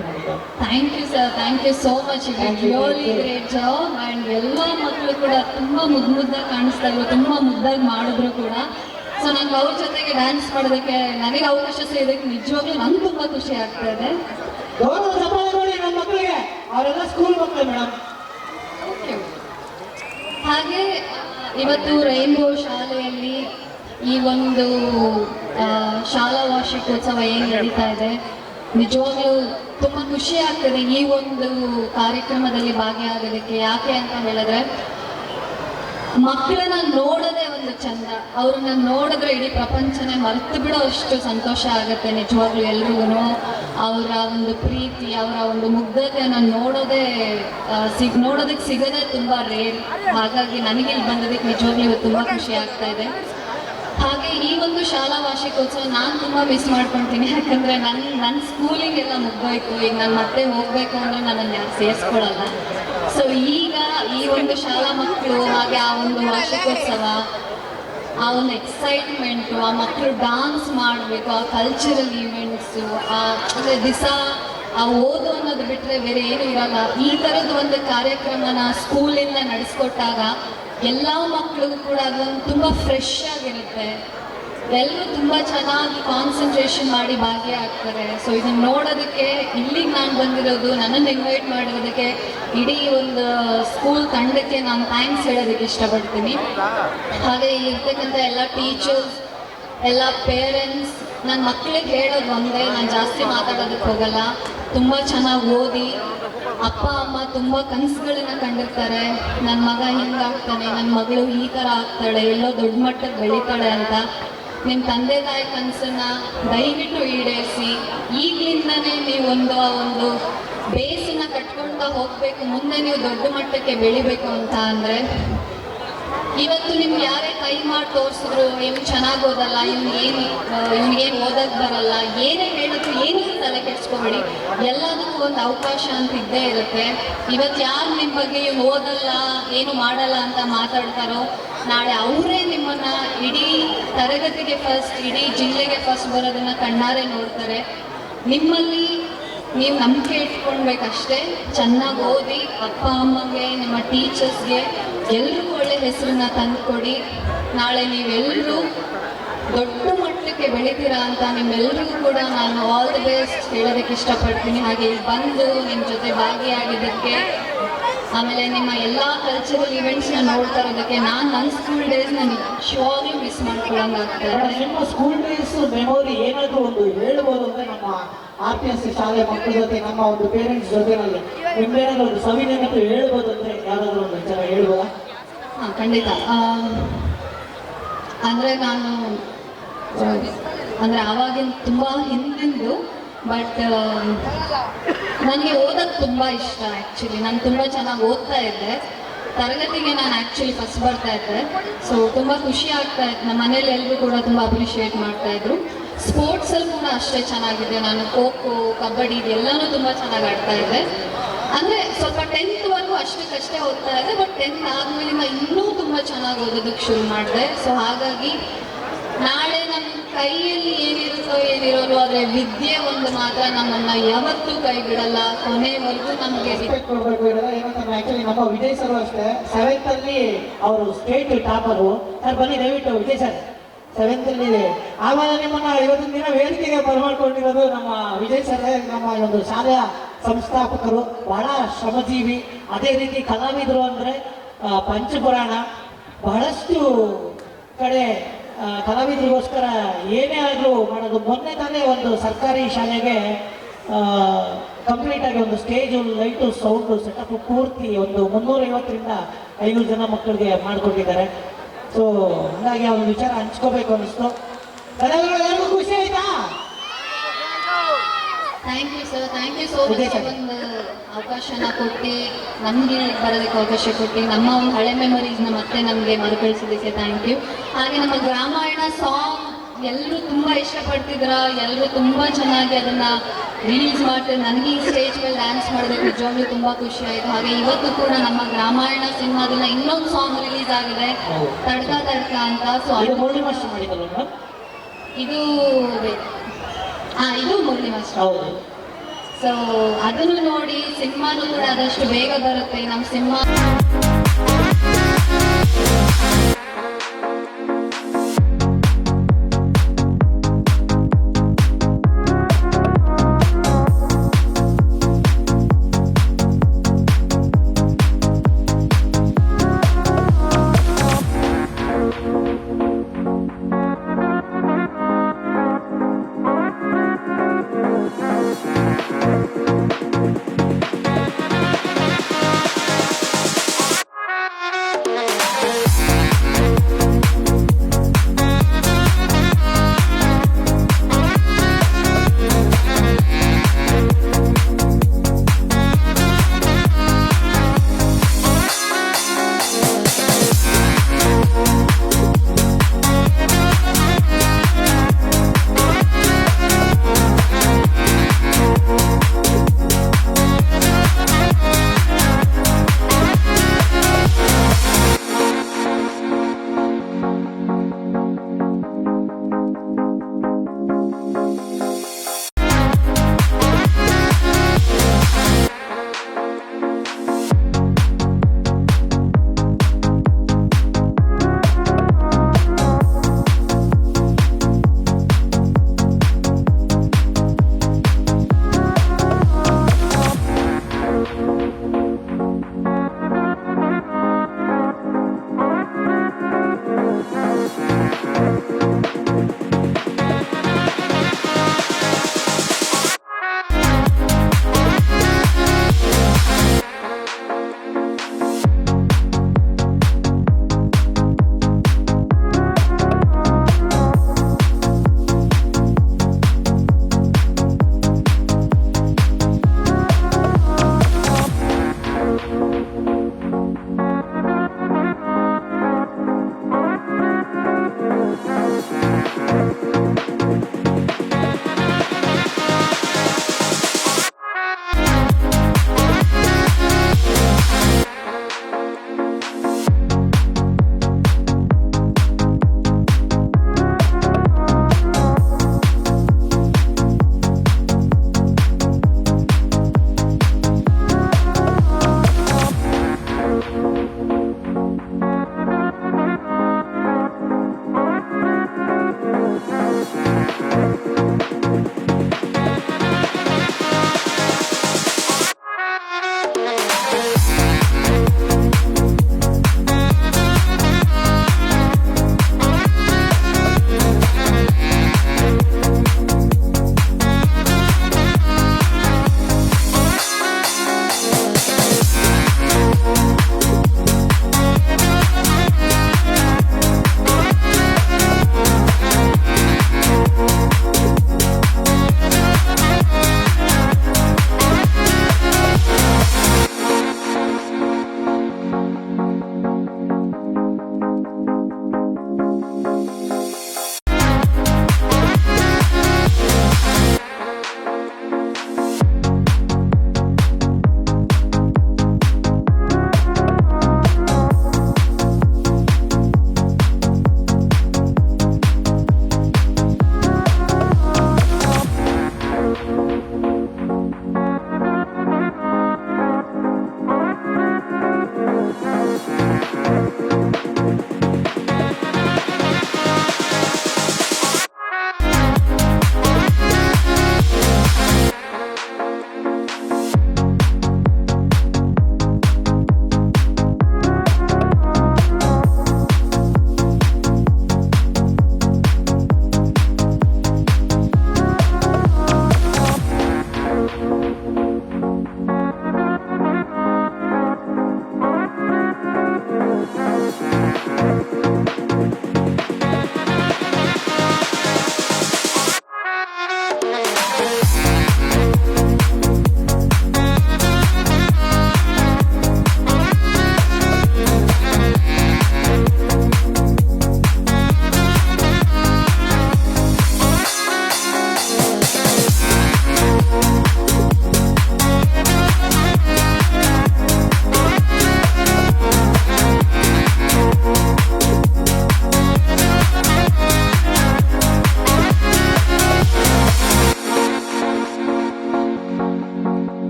Thank you sir, thank you so much. Really great job. And ಎಲ್ಲ ಮಕ್ಕಳು ಕೂಡ ತುಂಬ ಮುದ್ದಾಗಿ ಕಾಣಿಸ್ತಾ ಇದ್ರು, ತುಂಬ ಮುದ್ದಾಗಿ ಮಾಡಿದ್ರು ಕೂಡ. ಸೊ ನಂಗೆ ಅವ್ರ ಜೊತೆಗೆ ಡ್ಯಾನ್ಸ್ ಮಾಡೋದಕ್ಕೆ ನನಗೆ ಅವಕಾಶ ಸಿಗೋದಕ್ಕೆ ನಿಜವಾಗ್ಲೂ ನಂಗೆ ತುಂಬ ಖುಷಿ ಆಗ್ತಾ ಇದೆ. ಗೌರವ ಸಪಾಲ ನೋಡಿ ನನ್ನ ಮಕ್ಕಳಿಗೆ. ಅವರೆಲ್ಲ ಸ್ಕೂಲ್ ಮಕ್ಕಳು ಮೇಡಮ್. ಹಾಗೆ ಇವತ್ತು ರೈನ್ಬೋ ಶಾಲೆಯಲ್ಲಿ ಈ ಒಂದು ಶಾಲಾ ವಾರ್ಷಿಕೋತ್ಸವ ಏನು ನಡೀತಾ ಇದೆ, ನಿಜವಾಗ್ಲೂ ತುಂಬ ಖುಷಿ ಆಗ್ತದೆ ಈ ಒಂದು ಕಾರ್ಯಕ್ರಮದಲ್ಲಿ ಭಾಗಿಯಾಗೋದಕ್ಕೆ. ಯಾಕೆ ಅಂತ ಹೇಳಿದ್ರೆ ಮಕ್ಕಳನ್ನ ನೋಡೋದೇ ಒಂದು ಚಂದ. ಅವ್ರನ್ನ ನೋಡಿದ್ರೆ ಇಡೀ ಪ್ರಪಂಚನೇ ಮರೆತು ಬಿಡೋ ಅಷ್ಟು ಸಂತೋಷ ಆಗುತ್ತೆ ನಿಜವಾಗ್ಲೂ. ಎಲ್ರಿಗೂ ಅವರ ಒಂದು ಪ್ರೀತಿ, ಅವರ ಒಂದು ಮುಗ್ಧತೆಯನ್ನು ನೋಡೋದಕ್ಕೆ ಸಿಗೋದೇ ತುಂಬ ರೇರ್. ಹಾಗಾಗಿ ನನಗೆ ಇಲ್ಲಿ ಬಂದದಕ್ಕೆ ನಿಜವಾಗ್ಲೂ ಇವತ್ತು ತುಂಬ ಖುಷಿ ಆಗ್ತಾ ಇದೆ. ಹಾಗೆ ಈ ಒಂದು ಶಾಲಾ ವಾರ್ಷಿಕೋತ್ಸವ ನಾನು ತುಂಬ ಮಿಸ್ ಮಾಡ್ಕೊಳ್ತೀನಿ. ಯಾಕಂದರೆ ನನ್ನ ಸ್ಕೂಲಿಂಗ್ ಎಲ್ಲ ಮುಗ್ದೋಯ್ತು. ಈಗ ನಾನು ಮತ್ತೆ ಹೋಗಬೇಕು ಅಂದರೆ ನನ್ನನ್ನು ಯಾರು ಸೇರಿಸ್ಕೊಳ್ಳಲ್ಲ. ಸೊ ಈಗ ಈ ಒಂದು ಶಾಲಾ ಮಕ್ಕಳು, ಹಾಗೆ ಆ ಒಂದು ವಾರ್ಷಿಕೋತ್ಸವ, ಆ ಒಂದು ಎಕ್ಸೈಟ್ಮೆಂಟು, ಆ ಮಕ್ಕಳು ಡಾನ್ಸ್ ಮಾಡಬೇಕು, ಆ ಕಲ್ಚರಲ್ ಈವೆಂಟ್ಸು, ಅಂದರೆ ದಿವಸ ಆ ಓದು ಅನ್ನೋದು ಬಿಟ್ಟರೆ ಬೇರೆ ಏನು ಇರಲ್ಲ. ಈ ಥರದ ಒಂದು ಕಾರ್ಯಕ್ರಮನ ಸ್ಕೂಲಿಂದ ನಡೆಸ್ಕೊಟ್ಟಾಗ ಎಲ್ಲ ಮಕ್ಕಳಿಗೂ ಕೂಡ ಅದೊಂದು ತುಂಬ ಫ್ರೆಶ್ ಆಗಿರುತ್ತೆ. ಎಲ್ಲರೂ ತುಂಬ ಚೆನ್ನಾಗಿ ಕಾನ್ಸಂಟ್ರೇಷನ್ ಮಾಡಿ ಭಾಗಿಯಾಗ್ತಾರೆ. ಸೊ ಇದನ್ನು ನೋಡೋದಕ್ಕೆ ಇಲ್ಲಿಗೆ ನಾನು ಬಂದಿರೋದು, ನನ್ನನ್ನು ಇನ್ವೈಟ್ ಮಾಡಿರೋದಕ್ಕೆ ಇಡೀ ಒಂದು ಸ್ಕೂಲ್ ತಂಡಕ್ಕೆ ನಾನು ಥ್ಯಾಂಕ್ಸ್ ಹೇಳೋದಕ್ಕೆ ಇಷ್ಟಪಡ್ತೀನಿ. ಹಾಗೆ ಇಲ್ಲಿರ್ತಕ್ಕಂಥ ಎಲ್ಲ ಟೀಚರ್ಸ್, ಎಲ್ಲ ಪೇರೆಂಟ್ಸ್, ನನ್ನ ಮಕ್ಕಳಿಗೆ ಹೇಳೋದು ಒಂದೇ, ನಾನು ಜಾಸ್ತಿ ಮಾತಾಡೋದಕ್ಕೆ ಹೋಗಲ್ಲ. ತುಂಬ ಚೆನ್ನಾಗಿ ಓದಿ, ಅಪ್ಪ ಅಮ್ಮ ತುಂಬ ಕನಸುಗಳನ್ನ ಕಂಡಿರ್ತಾರೆ. ನನ್ನ ಮಗ ಹಿಂಗಾಗ್ತಾನೆ, ನನ್ನ ಮಗಳು ಈ ಥರ ಆಗ್ತಾಳೆ, ಎಲ್ಲೋ ದೊಡ್ಡ ಮಟ್ಟಕ್ಕೆ ಬೆಳೀತಾಳೆ ಅಂತ. ನಿಮ್ಮ ತಂದೆ ತಾಯಿ ಕನಸನ್ನ ದಯವಿಟ್ಟು ಈಡೇರಿಸಿ. ಈಗಲಿಂದನೇ ನೀವು ಒಂದು ಬೇಸನ್ನು ಕಟ್ಕೊಳ್ತಾ ಹೋಗಬೇಕು. ಮುಂದೆ ನೀವು ದೊಡ್ಡ ಮಟ್ಟಕ್ಕೆ ಬೆಳಿಬೇಕು ಅಂತ ಅಂದರೆ ಇವತ್ತು ನಿಮ್ಗೆ ಯಾರೇ ಕೈ ಮಾಡಿ ತೋರಿಸಿದ್ರು ಇವ್ನು ಚೆನ್ನಾಗಿ ಓದಲ್ಲ, ಇವ್ನಿಗೇನು ಓದಕ್ಕೆ ಬರಲ್ಲ, ಏನೇ ಹೇಳಿದ್ರು ಏನೂ ತಲೆ ಕೆಡ್ಸ್ಕೊಬೇಡಿ. ಎಲ್ಲದಕ್ಕೂ ಒಂದು ಅವಕಾಶ ಅಂತ ಇದ್ದೇ ಇರುತ್ತೆ. ಇವತ್ತು ಯಾರು ನಿಮ್ಮ ಬಗ್ಗೆ ಇವ್ನು ಓದಲ್ಲ, ಏನು ಮಾಡಲ್ಲ ಅಂತ ಮಾತಾಡ್ತಾರೋ, ನಾಳೆ ಅವರೇ ನಿಮ್ಮನ್ನ ಇಡೀ ತರಗತಿಗೆ ಫಸ್ಟ್, ಇಡೀ ಜಿಲ್ಲೆಗೆ ಫಸ್ಟ್ ಬರೋದನ್ನ ಕಣ್ಣಾರೆ ನೋಡ್ತಾರೆ. ನಿಮ್ಮಲ್ಲಿ ನೀವು ನಂಬಿಕೆ ಇಟ್ಕೊಳ್ಬೇಕಷ್ಟೇ. ಚೆನ್ನಾಗಿ ಓದಿ, ಅಪ್ಪ ಅಮ್ಮಗೆ, ನಿಮ್ಮ ಟೀಚರ್ಸ್ಗೆ ಎಲ್ರಿಗೂ ಒಳ್ಳೆ ಹೆಸರನ್ನ ತಂದುಕೊಡಿ. ನಾಳೆ ನೀವೆಲ್ಲರೂ ದೊಡ್ಡ ಮಟ್ಟಕ್ಕೆ ಬೆಳಿತೀರಾ ಅಂತ ನಿಮ್ಮೆಲ್ಲರಿಗೂ ಕೂಡ ನಾನು ಆಲ್ ದಿ ಬೆಸ್ಟ್ ಹೇಳೋದಕ್ಕೆ ಇಷ್ಟಪಡ್ತೀನಿ. ಹಾಗೆ ಇಲ್ಲಿ ಬಂದು ನಿಮ್ಮ ಜೊತೆ ಭಾಗಿಯಾಗಿದ್ದಕ್ಕೆ, ಆಮೇಲೆ ನಿಮ್ಮ ಎಲ್ಲ ಕಲ್ಚರಲ್ ಇವೆಂಟ್ಸ್ನ ನೋಡ್ತಾ ಇರೋದಕ್ಕೆ ನಾನು ನನ್ನ ಸ್ಕೂಲ್ ಡೇಸ್ನ ನಿಜವಾಗ್ಲೂ ಮಿಸ್ ಮಾಡ್ಕೊಳ್ಳೋಂಗಾಗ್ತದೆ. ನಿಮ್ಮ ಸ್ಕೂಲ್ ಡೇಸ್ ಮೆಮೊರಿ ಏನಾದರೂ ಒಂದು ಹೇಳ್ಬೋದು ಅಂದರೆ ನಮ್ಮ RPS ಶಾಲೆ ಮಕ್ಕಳ ಜೊತೆ, ನಮ್ಮ ಒಂದು ಪೇರೆಂಟ್ಸ್ ಜೊತೆನಲ್ಲಿ ನಿಮ್ಮೇನಾದ್ರೂ ಒಂದು ಸವಿನೆನಪು ಹೇಳ್ಬೋದು ಅಂದರೆ ಯಾರಾದರೂ ಒಂದು ವಿಚಾರ ಹೇಳ್ಬೋದಾ? ಹಾಂ, ಖಂಡಿತ. ಅಂದರೆ ನಾನು ಅಂದರೆ ಆವಾಗಿನ ತುಂಬ ಹಿಂದಿಂದು, ಬಟ್ ನನಗೆ ಓದೋದು ತುಂಬ ಇಷ್ಟ. ಆ್ಯಕ್ಚುಲಿ ನಾನು ತುಂಬ ಚೆನ್ನಾಗಿ ಓದ್ತಾ ಇದ್ದೆ. ತರಗತಿಗೆ ನಾನು ಆ್ಯಕ್ಚುಲಿ ಫಸ್ಟ್ ಬರ್ತಾ ಇದ್ದೆ. ಸೊ ತುಂಬ ಖುಷಿ ಆಗ್ತಾ ಇತ್ತು. ನಮ್ಮ ಮನೇಲಿ ಎಲ್ಲರೂ ಕೂಡ ತುಂಬ ಅಪ್ರಿಷಿಯೇಟ್ ಮಾಡ್ತಾಯಿದ್ರು. ಸ್ಪೋರ್ಟ್ಸಲ್ಲಿ ಕೂಡ ಅಷ್ಟೇ ಚೆನ್ನಾಗಿದೆ. ನಾನು ಖೋ ಖೋ, ಕಬಡ್ಡಿ ಇದೆಲ್ಲನೂ ತುಂಬ ಚೆನ್ನಾಗಿ ಆಡ್ತಾ ಇದ್ದೆ. ಅಂದರೆ ಸ್ವಲ್ಪ 10th ಅಷ್ಟಕ್ಕಷ್ಟೇ ಓದ್ತಾ ಇದ್ದೆ. ಬಟ್ 10th ಆದಮೇಲಿಂದ ಇನ್ನೂ ತುಂಬ ಚೆನ್ನಾಗಿ ಓದೋದಕ್ಕೆ ಶುರು ಮಾಡಿದೆ. ಸೊ ಹಾಗಾಗಿ ನಾಳೆ ನಮ್ಮ ಕೈಯಲ್ಲಿ ಏನಿರೋಲ್ಲ, ಆದರೆ ವಿದ್ಯೆ ಒಂದು ಮಾತ್ರ ನಮ್ಮನ್ನು ಯಾವತ್ತೂ ಕೈ ಬಿಡಲ್ಲ. ಕೊನೆವರೆಗೂ ನಮಗೆ ರೆಸ್ಪೆಕ್ಟ್ ಕೊಡಬೇಕು ಇರೋದು. ಏನಂತಂದ್ರೆ ಆ್ಯಕ್ಚುಲಿ ನಮ್ಮ ವಿಜಯ್ ಸರ್ ಅಷ್ಟೇ 7th ಅವರು ಸ್ಟೇಟ್ ಟಾಪರು. ಸರ್ ಬನ್ನಿ ದಯವಿಟ್ಟು ವಿಜಯ್ ಸರ್ 7th ಆಮೇಲೆ ನಿಮ್ಮನ್ನು ಇವತ್ತಿನ ದಿನ ವೇದಿಕೆಗೆ ಬರಮಾಡ್ಕೊಂಡಿರೋದು ನಮ್ಮ ವಿಜಯ್ ಸರ್, ನಮ್ಮ ಒಂದು ಶಾಲೆಯ ಸಂಸ್ಥಾಪಕರು, ಬಹಳ ಶ್ರಮಜೀವಿ. ಅದೇ ರೀತಿ ಕಲಾವಿದರು ಅಂದರೆ ಪಂಚಪುರಾಣ, ಬಹಳಷ್ಟು ಕಡೆ ಕಲಾವಿದರಿಗೋಸ್ಕರ ಏನೇ ಆದರೂ ಮಾಡೋದು. ಮೊನ್ನೆ ತಾನೇ ಒಂದು ಸರ್ಕಾರಿ ಶಾಲೆಗೆ ಕಂಪ್ಲೀಟಾಗಿ ಒಂದು ಸ್ಟೇಜು, ಲೈಟು, ಸೌಂಡು ಸೆಟಪ್ ಪೂರ್ತಿ ಒಂದು 350ರಿಂದ 500 ಜನ ಮಕ್ಕಳಿಗೆ ಮಾಡಿಕೊಟ್ಟಿದ್ದಾರೆ. ಸೊ ಹಾಗಾಗಿ ಆ ಒಂದು ವಿಚಾರ ಹಂಚ್ಕೋಬೇಕು ಅನ್ನಿಸ್ತು. ಎಲ್ಲರಿಗೂ ಖುಷಿ ಆಯ್ತಾ? Thank you sir, thank you so much. ಒಂದು ಅವಕಾಶನ ಕೊಟ್ಟು, ನಮಗೆ ಬರೋದಕ್ಕೆ ಅವಕಾಶ ಕೊಟ್ಟು, ನಮ್ಮ ಒಂದು ಹಳೆ ಮೆಮೊರೀಸ್ನ ಮತ್ತೆ ನಮಗೆ ಮರುಕಳಿಸೋದಕ್ಕೆ ಥ್ಯಾಂಕ್ ಯು. ಹಾಗೆ ನಮ್ಮ ರಾಮಾಯಣ ಸಾಂಗ್ ಎಲ್ಲರೂ ತುಂಬ ಇಷ್ಟಪಡ್ತಿದ್ರ, ಎಲ್ಲರೂ ತುಂಬ ಚೆನ್ನಾಗಿ ಅದನ್ನು ರಿಲೀಸ್ ಮಾಡ್ತಾರೆ. ನನಗೆ ಈ ಸ್ಟೇಜ್ ಮೇಲೆ ಡ್ಯಾನ್ಸ್ ಮಾಡೋದಕ್ಕೆ ನಿಜವಾಗ್ಲೂ ತುಂಬ ಖುಷಿ ಆಯಿತು. ಹಾಗೆ ಇವತ್ತು ಕೂಡ ನಮ್ಮ ರಾಮಾಯಣ ಸಿನಿಮಾದಿಂದ ಇನ್ನೊಂದು ಸಾಂಗ್ ರಿಲೀಸ್ ಆಗಿದೆ, ತಡ್ಕ ತಡ್ಕ ಅಂತ. ಸೊ ಇದು ಮುರಳಿ ಮಾಸ್ಟರ್ ಮಾಡಿದ್ದಲ್ಲ? ಇದು ಇದು ಮುರಳಿ ಮಾಸ್ಟರ್. ಹೌದು. ಸೊ ಅದನ್ನು ನೋಡಿ ಸಿನಿಮಾನು ಕೂಡ ಆದಷ್ಟು ಬೇಗ ಬರುತ್ತೆ. ನಮ್ಮ ಸಿನಿಮಾ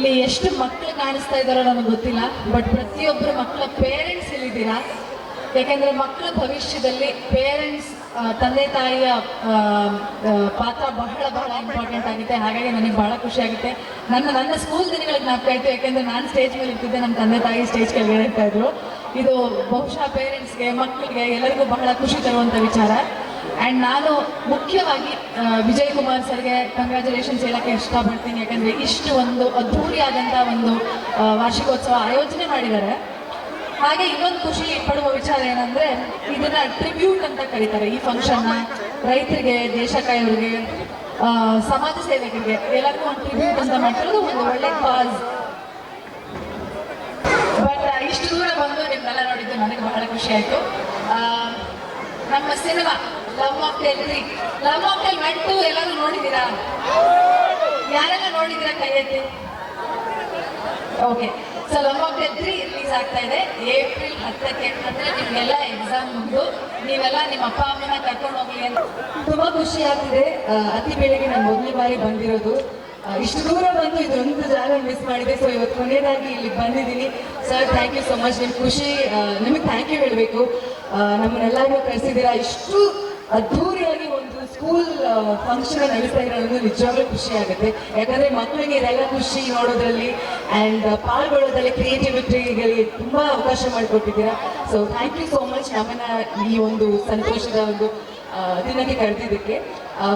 ಇಲ್ಲಿ ಎಷ್ಟು ಮಕ್ಕಳು ಕಾಣಿಸ್ತಾ ಇದ್ದಾರೋ ನನಗೆ ಗೊತ್ತಿಲ್ಲ, ಬಟ್ ಪ್ರತಿಯೊಬ್ಬರು ಮಕ್ಕಳ ಪೇರೆಂಟ್ಸ್ ಇಲ್ಲಿದ್ದೀರಾ. ಯಾಕೆಂದರೆ ಮಕ್ಕಳ ಭವಿಷ್ಯದಲ್ಲಿ ಪೇರೆಂಟ್ಸ್, ತಂದೆ ತಾಯಿಯ ಪಾತ್ರ ಬಹಳ ಬಹಳ ಇಂಪಾರ್ಟೆಂಟ್ ಆಗುತ್ತೆ. ಹಾಗಾಗಿ ನನಗೆ ಬಹಳ ಖುಷಿ ಆಗುತ್ತೆ. ನನ್ನ ಸ್ಕೂಲ್ ದಿನಗಳಿಗೆ ಜ್ಞಾಪಕ ಆಯಿತು, ಯಾಕೆಂದರೆ ನಾನು ಸ್ಟೇಜ್ ಮೇಲೆ ಇರ್ತಿದ್ದೆ, ನಮ್ಮ ತಂದೆ ತಾಯಿ ಸ್ಟೇಜ್ ಕೆಳಗಡೆ ಇರ್ತಾ ಇದ್ರು. ಇದು ಬಹುಶಃ ಪೇರೆಂಟ್ಸ್ಗೆ, ಮಕ್ಕಳಿಗೆ ಎಲ್ಲರಿಗೂ ಬಹಳ ಖುಷಿ ತರುವಂಥ ವಿಚಾರ. ಆ್ಯಂಡ್ ನಾನು ಮುಖ್ಯವಾಗಿ ವಿಜಯ್ ಕುಮಾರ್ ಸರ್ಗೆ ಕಂಗ್ರ್ಯಾಚುಲೇಷನ್ಸ್ ಹೇಳೋಕ್ಕೆ ಇಷ್ಟಪಡ್ತೀನಿ. ಯಾಕಂದರೆ ಇಷ್ಟು ಒಂದು ಅದ್ಧೂರಿಯಾದಂಥ ಒಂದು ವಾರ್ಷಿಕೋತ್ಸವ ಆಯೋಜನೆ ಮಾಡಿದ್ದಾರೆ. ಹಾಗೆ ಇನ್ನೊಂದು ಖುಷಿ ಪಡುವ ವಿಚಾರ ಏನಂದರೆ, ಇದನ್ನ ಟ್ರಿಬ್ಯೂಟ್ ಅಂತ ಕರೀತಾರೆ ಈ ಫಂಕ್ಷನ್ನ. ರೈತರಿಗೆ, ದೇಶಕಾಯವ್ರಿಗೆ, ಸಮಾಜ ಸೇವಕರಿಗೆ ಎಲ್ಲರಿಗೂ ಒಂದು ಟ್ರಿಬ್ಯೂಟ್ ಅಂತ ಮಾಡ್ತಿರೋದು ಒಂದು ಒಳ್ಳೆ ಕಾಸ್. ಬಟ್ ಇಷ್ಟು ದೂರ ಬಂದು ನಿಮ್ಮೆಲ್ಲ ನೋಡಿದ್ದು ನನಗೆ ಬಹಳ ಖುಷಿ ಆಯಿತು. ನಮ್ಮ cinema love mocktail 3, love mocktail 1, 2 ಎಲ್ಲರೂ ನೋಡಿದ್ದೀರಾ? ಯಾರೆಲ್ಲ ನೋಡಿದ್ದೀರಾ ಕೈ ಎತ್ತಿ? Okay, so love mocktail 3 release ಆಗ್ತಾ ಇದೆ ಏಪ್ರಿಲ್ 10ಕ್ಕೆ. ಅಂದರೆ ನಿಮಗೆಲ್ಲ ಎಕ್ಸಾಮ್ ಮುಗಿದು ನೀವೆಲ್ಲ ನಿಮ್ಮ ಅಪ್ಪ ಅಮ್ಮನ ಕರ್ಕೊಂಡು ಹೋಗ್ಲಿ ಅಂತ ತುಂಬ ಖುಷಿ ಆಗ್ತಿದೆ. ಅತಿ ಬೆಳಿಗ್ಗೆ ನಾನು ಮೊದಲನೇ ಬಾರಿ ಬಂದಿರೋದು. ಇಷ್ಟು ದೂರ ಬಂದು ಇದೊಂದು ಜಾಗ ಮಿಸ್ ಮಾಡಿದೆ. ಸೊ ಇವತ್ತು ಕೊನೆಯದಾಗಿ ಇಲ್ಲಿಗೆ ಬಂದಿದ್ದೀನಿ. Sir, thank you so much. ನಿಮ್ಮ ಖುಷಿ, ನಿಮಗೆ ಥ್ಯಾಂಕ್ ಯು ಹೇಳಬೇಕು. ನಮ್ಮನ್ನೆಲ್ಲರೂ ಕರೆಸಿದ್ದೀರಾ. ಇಷ್ಟು ಅದ್ಧೂರಿಯಾಗಿ ಒಂದು ಸ್ಕೂಲ್ ಫಂಕ್ಷನ್ ನಡೆಸ್ತಾ ಇರೋದು ನಿಜವಾಗ್ಲೂ ಖುಷಿ ಆಗುತ್ತೆ. ಯಾಕಂದರೆ ಮಕ್ಕಳಿಗೆ ಇದೆಲ್ಲ ಖುಷಿ ನೋಡೋದ್ರಲ್ಲಿ ಆ್ಯಂಡ್ ಪಾಲ್ಗೊಳ್ಳೋದ್ರಲ್ಲಿ, ಕ್ರಿಯೇಟಿವಿಟಿಗಳಿಗೆ ತುಂಬ ಅವಕಾಶ ಮಾಡಿಕೊಟ್ಟಿದ್ದೀರಾ. So thank you so much ನಮ್ಮನ್ನ ಈ ಒಂದು ಸಂತೋಷದ ಒಂದು ದಿನಕ್ಕೆ ಕರೆದಿದ್ದಕ್ಕೆ.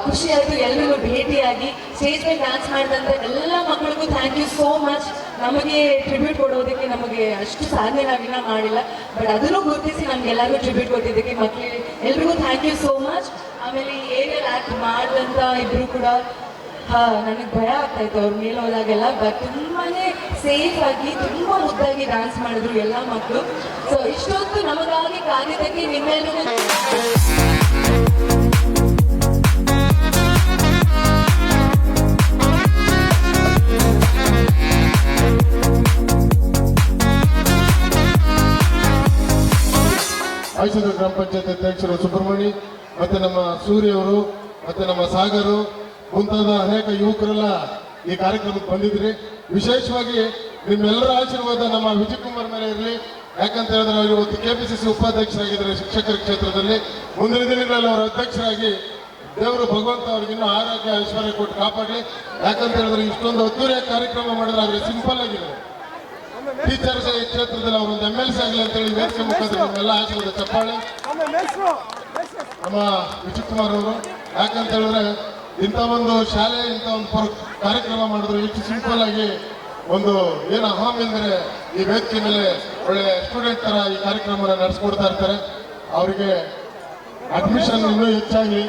ಖುಷಿ ಆಯಿತು ಎಲ್ಲರೂ ಭೇಟಿಯಾಗಿ. ಸ್ಟೇಜ್ ಮೇಲೆ ಡ್ಯಾನ್ಸ್ ಮಾಡಿದಂಥ ಎಲ್ಲ ಮಕ್ಕಳಿಗೂ ಥ್ಯಾಂಕ್ ಯು ಸೋ ಮಚ್. ನಮಗೆ ಟ್ರಿಬ್ಯೂಟ್ ಕೊಡೋದಕ್ಕೆ ನಮಗೆ ಅಷ್ಟು ಸಾಧನೆ ನಾವಿನ್ನ ಮಾಡಿಲ್ಲ, ಬಟ್ ಅದನ್ನು ಗುರುತಿಸಿ ನಮಗೆಲ್ಲರಿಗೂ ಟ್ರಿಬ್ಯೂಟ್ ಕೊಟ್ಟಿದ್ದಕ್ಕೆ ಮಕ್ಕಳಿಗೆ ಎಲ್ರಿಗೂ ಥ್ಯಾಂಕ್ ಯು ಸೋ ಮಚ್. ಆಮೇಲೆ ಈ ಏರಿಯಲ್ ಆ್ಯಕ್ಟ್ ಮಾಡಿದಂಥ ಇಬ್ಬರು ಕೂಡ ನನಗೆ ಭಯ ಆಗ್ತಾಯಿತ್ತು ಅವ್ರ ಮೇಲೆ ಹೋದಾಗೆಲ್ಲ, ಬಟ್ ತುಂಬಾ ಸೇಫ್ ಆಗಿ ತುಂಬ ಮುದ್ದಾಗಿ ಡ್ಯಾನ್ಸ್ ಮಾಡಿದ್ರು ಎಲ್ಲ ಮಕ್ಕಳು. ಸೊ ಇಷ್ಟೊತ್ತು ನಮಗಾಗಿ ಕಾದಿದ್ದಕ್ಕೆ ನಿಮ್ಮೆಲ್ಲರಿಗೂ ಆಯ್ಸೂರು ಗ್ರಾಮ ಪಂಚಾಯತ್ ಅಧ್ಯಕ್ಷರು ಸುಬ್ರಹ್ಮಣಿ, ಮತ್ತು ನಮ್ಮ ಸೂರ್ಯವರು, ಮತ್ತು ನಮ್ಮ ಸಾಗರು ಮುಂತಾದ ಅನೇಕ ಯುವಕರೆಲ್ಲ ಈ ಕಾರ್ಯಕ್ರಮಕ್ಕೆ ಬಂದಿದ್ರಿ. ವಿಶೇಷವಾಗಿ ನಿಮ್ಮೆಲ್ಲರ ಆಶೀರ್ವಾದ ನಮ್ಮ ವಿಜಯ್ ಕುಮಾರ್ ಮೇಲೆ ಇರಲಿ. ಯಾಕಂತ ಹೇಳಿದ್ರೆ ಅವರು ಇವತ್ತು KPCC ಉಪಾಧ್ಯಕ್ಷರಾಗಿದ್ದಾರೆ ಶಿಕ್ಷಕರ ಕ್ಷೇತ್ರದಲ್ಲಿ. ಮುಂದಿನ ದಿನಗಳಲ್ಲಿ ಅವರ ಅಧ್ಯಕ್ಷರಾಗಿ ದೇವರು ಭಗವಂತ ಅವ್ರಿಗಿನ್ನೂ ಆರೋಗ್ಯ ಐಶ್ವರ್ಯ ಕೊಟ್ಟು ಕಾಪಾಡಲಿ. ಯಾಕಂತ ಹೇಳಿದ್ರೆ ಇಷ್ಟೊಂದು ಅದ್ದೂರಿಯ ಕಾರ್ಯಕ್ರಮ ಮಾಡಿದ್ರೆ ಆದರೆ ಸಿಂಪಲ್ ಆಗಿದೆ. ಟೀಚರ್ಸ್ ಈ ಕ್ಷೇತ್ರದಲ್ಲಿ ಅವರೊಂದು MLC ಆಗಲಿ ಅಂತೇಳಿ ವೇದಿಕೆ ಮುಖಾಂತರ ನಿಮ್ಮೆಲ್ಲ ಆಶೀರ್ವಾದ ಚಪ್ಪಾಳೆ ನಮ್ಮ ವಿಜಯ್ ಕುಮಾರ್ ಅವರು. ಯಾಕಂತ ಹೇಳಿದ್ರೆ ಇಂಥ ಒಂದು ಶಾಲೆ, ಇಂಥ ಒಂದು ಕಾರ್ಯಕ್ರಮ ಮಾಡಿದ್ರು ಎಷ್ಟು ಸಿಂಪಲ್ ಆಗಿ ಒಂದು ಏನು ಅಹಮಿಂದರೆ ಈ ವೇದಿಕೆ ಮೇಲೆ ಒಳ್ಳೆ ಸ್ಟೂಡೆಂಟ್ ತರ ಈ ಕಾರ್ಯಕ್ರಮನ ನಡೆಸ್ಕೊಡ್ತಾ ಇರ್ತಾರೆ. ಅವರಿಗೆ ಅಡ್ಮಿಷನ್ ಇನ್ನೂ ಹೆಚ್ಚಾಗಿ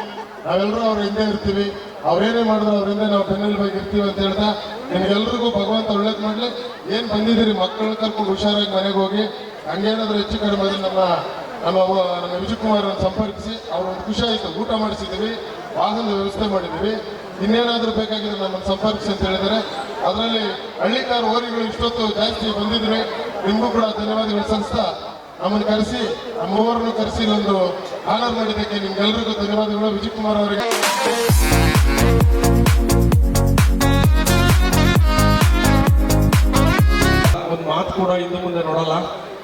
ನಾವೆಲ್ಲರೂ ಅವ್ರ ಹಿಂದೆ ಇರ್ತೀವಿ. ಅವ್ರೇನೇ ಮಾಡಿದ್ರು ಅವ್ರ ಹಿಂದೆ ನಾವು ಬೆನ್ನೆಲುಬಾಗಿ ಇರ್ತೀವಿ ಅಂತ ಹೇಳ್ತಾ ನಿಮ್ಗೆಲ್ರಿಗೂ ಭಗವಂತ ಒಳ್ಳೇದು ಮಾಡಲಿ. ಏನು ಬಂದಿದ್ದೀರಿ ಮಕ್ಕಳನ್ನ ಕರ್ಕೊಂಡು ಹುಷಾರಾಗಿ ಮನೆಗೆ ಹೋಗಿ. ಹಂಗೇನಾದ್ರೂ ಹೆಚ್ಚು ಕಡಿಮೆ ಆದರೆ ನಮ್ಮ ವಿಜಯ್ ಕುಮಾರ್ ಸಂಪರ್ಕಿಸಿ ಅವ್ರೊಂದು ಖುಷಿ ಆಯಿತು. ಊಟ ಮಾಡಿಸಿದ್ದೀವಿ, ವಾಹನದ ವ್ಯವಸ್ಥೆ ಮಾಡಿದ್ದೀವಿ, ಇನ್ನೇನಾದರೂ ಬೇಕಾಗಿದ್ರೆ ನಮ್ಮನ್ನು ಸಂಪರ್ಕಿಸಿ ಅಂತ ಹೇಳಿದ್ದಾರೆ. ಅದರಲ್ಲಿ ಹಳ್ಳಿಕಾರ ಓರಿಗಳು ಇಷ್ಟೊತ್ತು ಜಾಸ್ತಿ ಬಂದಿದ್ರೆ ನಿಮಗೂ ಕೂಡ ಧನ್ಯವಾದಗಳು ಸಲ್ಲಿಸ್ತಾ ನಮ್ಮನ್ನು ಕರೆಸಿ, ನಮ್ಮೂರನ್ನು ಕರೆಸಿ ಒಂದು ಆನರ್ ಮಾಡಿದ್ದಕ್ಕೆ ನಿಮ್ಗೆಲ್ರಿಗೂ ಧನ್ಯವಾದಗಳು. ವಿಜಯ್ ಕುಮಾರ್ ಅವರಿಗೆ ಒಂದು ಮಾತು ಕೂಡ ಇನ್ನು ಮುಂದೆ ನೋಡಲ್ಲ.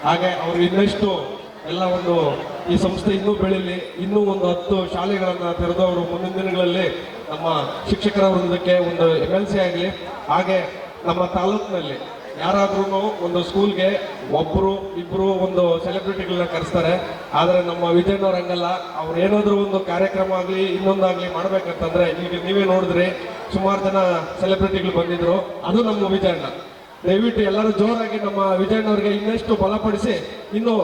ಹಾಗೆ ಅವರು ಇನ್ನಷ್ಟು ಎಲ್ಲ ಒಂದು ಈ ಸಂಸ್ಥೆ ಇನ್ನೂ ಬೆಳೀಲಿ, ಇನ್ನೂ ಒಂದು 10 ಶಾಲೆಗಳನ್ನು ತೆರೆದು ಅವರು ಮುಂದಿನ ದಿನಗಳಲ್ಲಿ ನಮ್ಮ ಶಿಕ್ಷಕರ ವೃಂದಕ್ಕೆ ಒಂದು MLC ಆಗಲಿ. ಹಾಗೆ ನಮ್ಮ ತಾಲೂಕಿನಲ್ಲಿ ಯಾರಾದ್ರೂ ಒಂದು ಸ್ಕೂಲ್ಗೆ ಒಬ್ಬರು ಇಬ್ಬರು ಒಂದು ಸೆಲೆಬ್ರಿಟಿಗಳನ್ನ ಕರೆಸ್ತಾರೆ. ಆದರೆ ನಮ್ಮ ವಿಜಯನವ್ರು ಹಂಗಲ್ಲ. ಅವ್ರು ಏನಾದರೂ ಒಂದು ಕಾರ್ಯಕ್ರಮ ಆಗಲಿ ಇನ್ನೊಂದಾಗಲಿ ಮಾಡ್ಬೇಕಂತಂದ್ರೆ, ಈಗ ನೀವೇ ನೋಡಿದ್ರಿ ಸುಮಾರು ಜನ ಸೆಲೆಬ್ರಿಟಿಗಳು ಬಂದಿದ್ರು, ಅದು ನಮ್ಮ ವಿಜಯಣ್ಣ. ದಯವಿಟ್ಟು ಎಲ್ಲರೂ ಜೋರಾಗಿ ನಮ್ಮ ವಿಜಯಣ್ಣವ್ರಿಗೆ ಇನ್ನಷ್ಟು ಬಲಪಡಿಸಿ ಇನ್ನು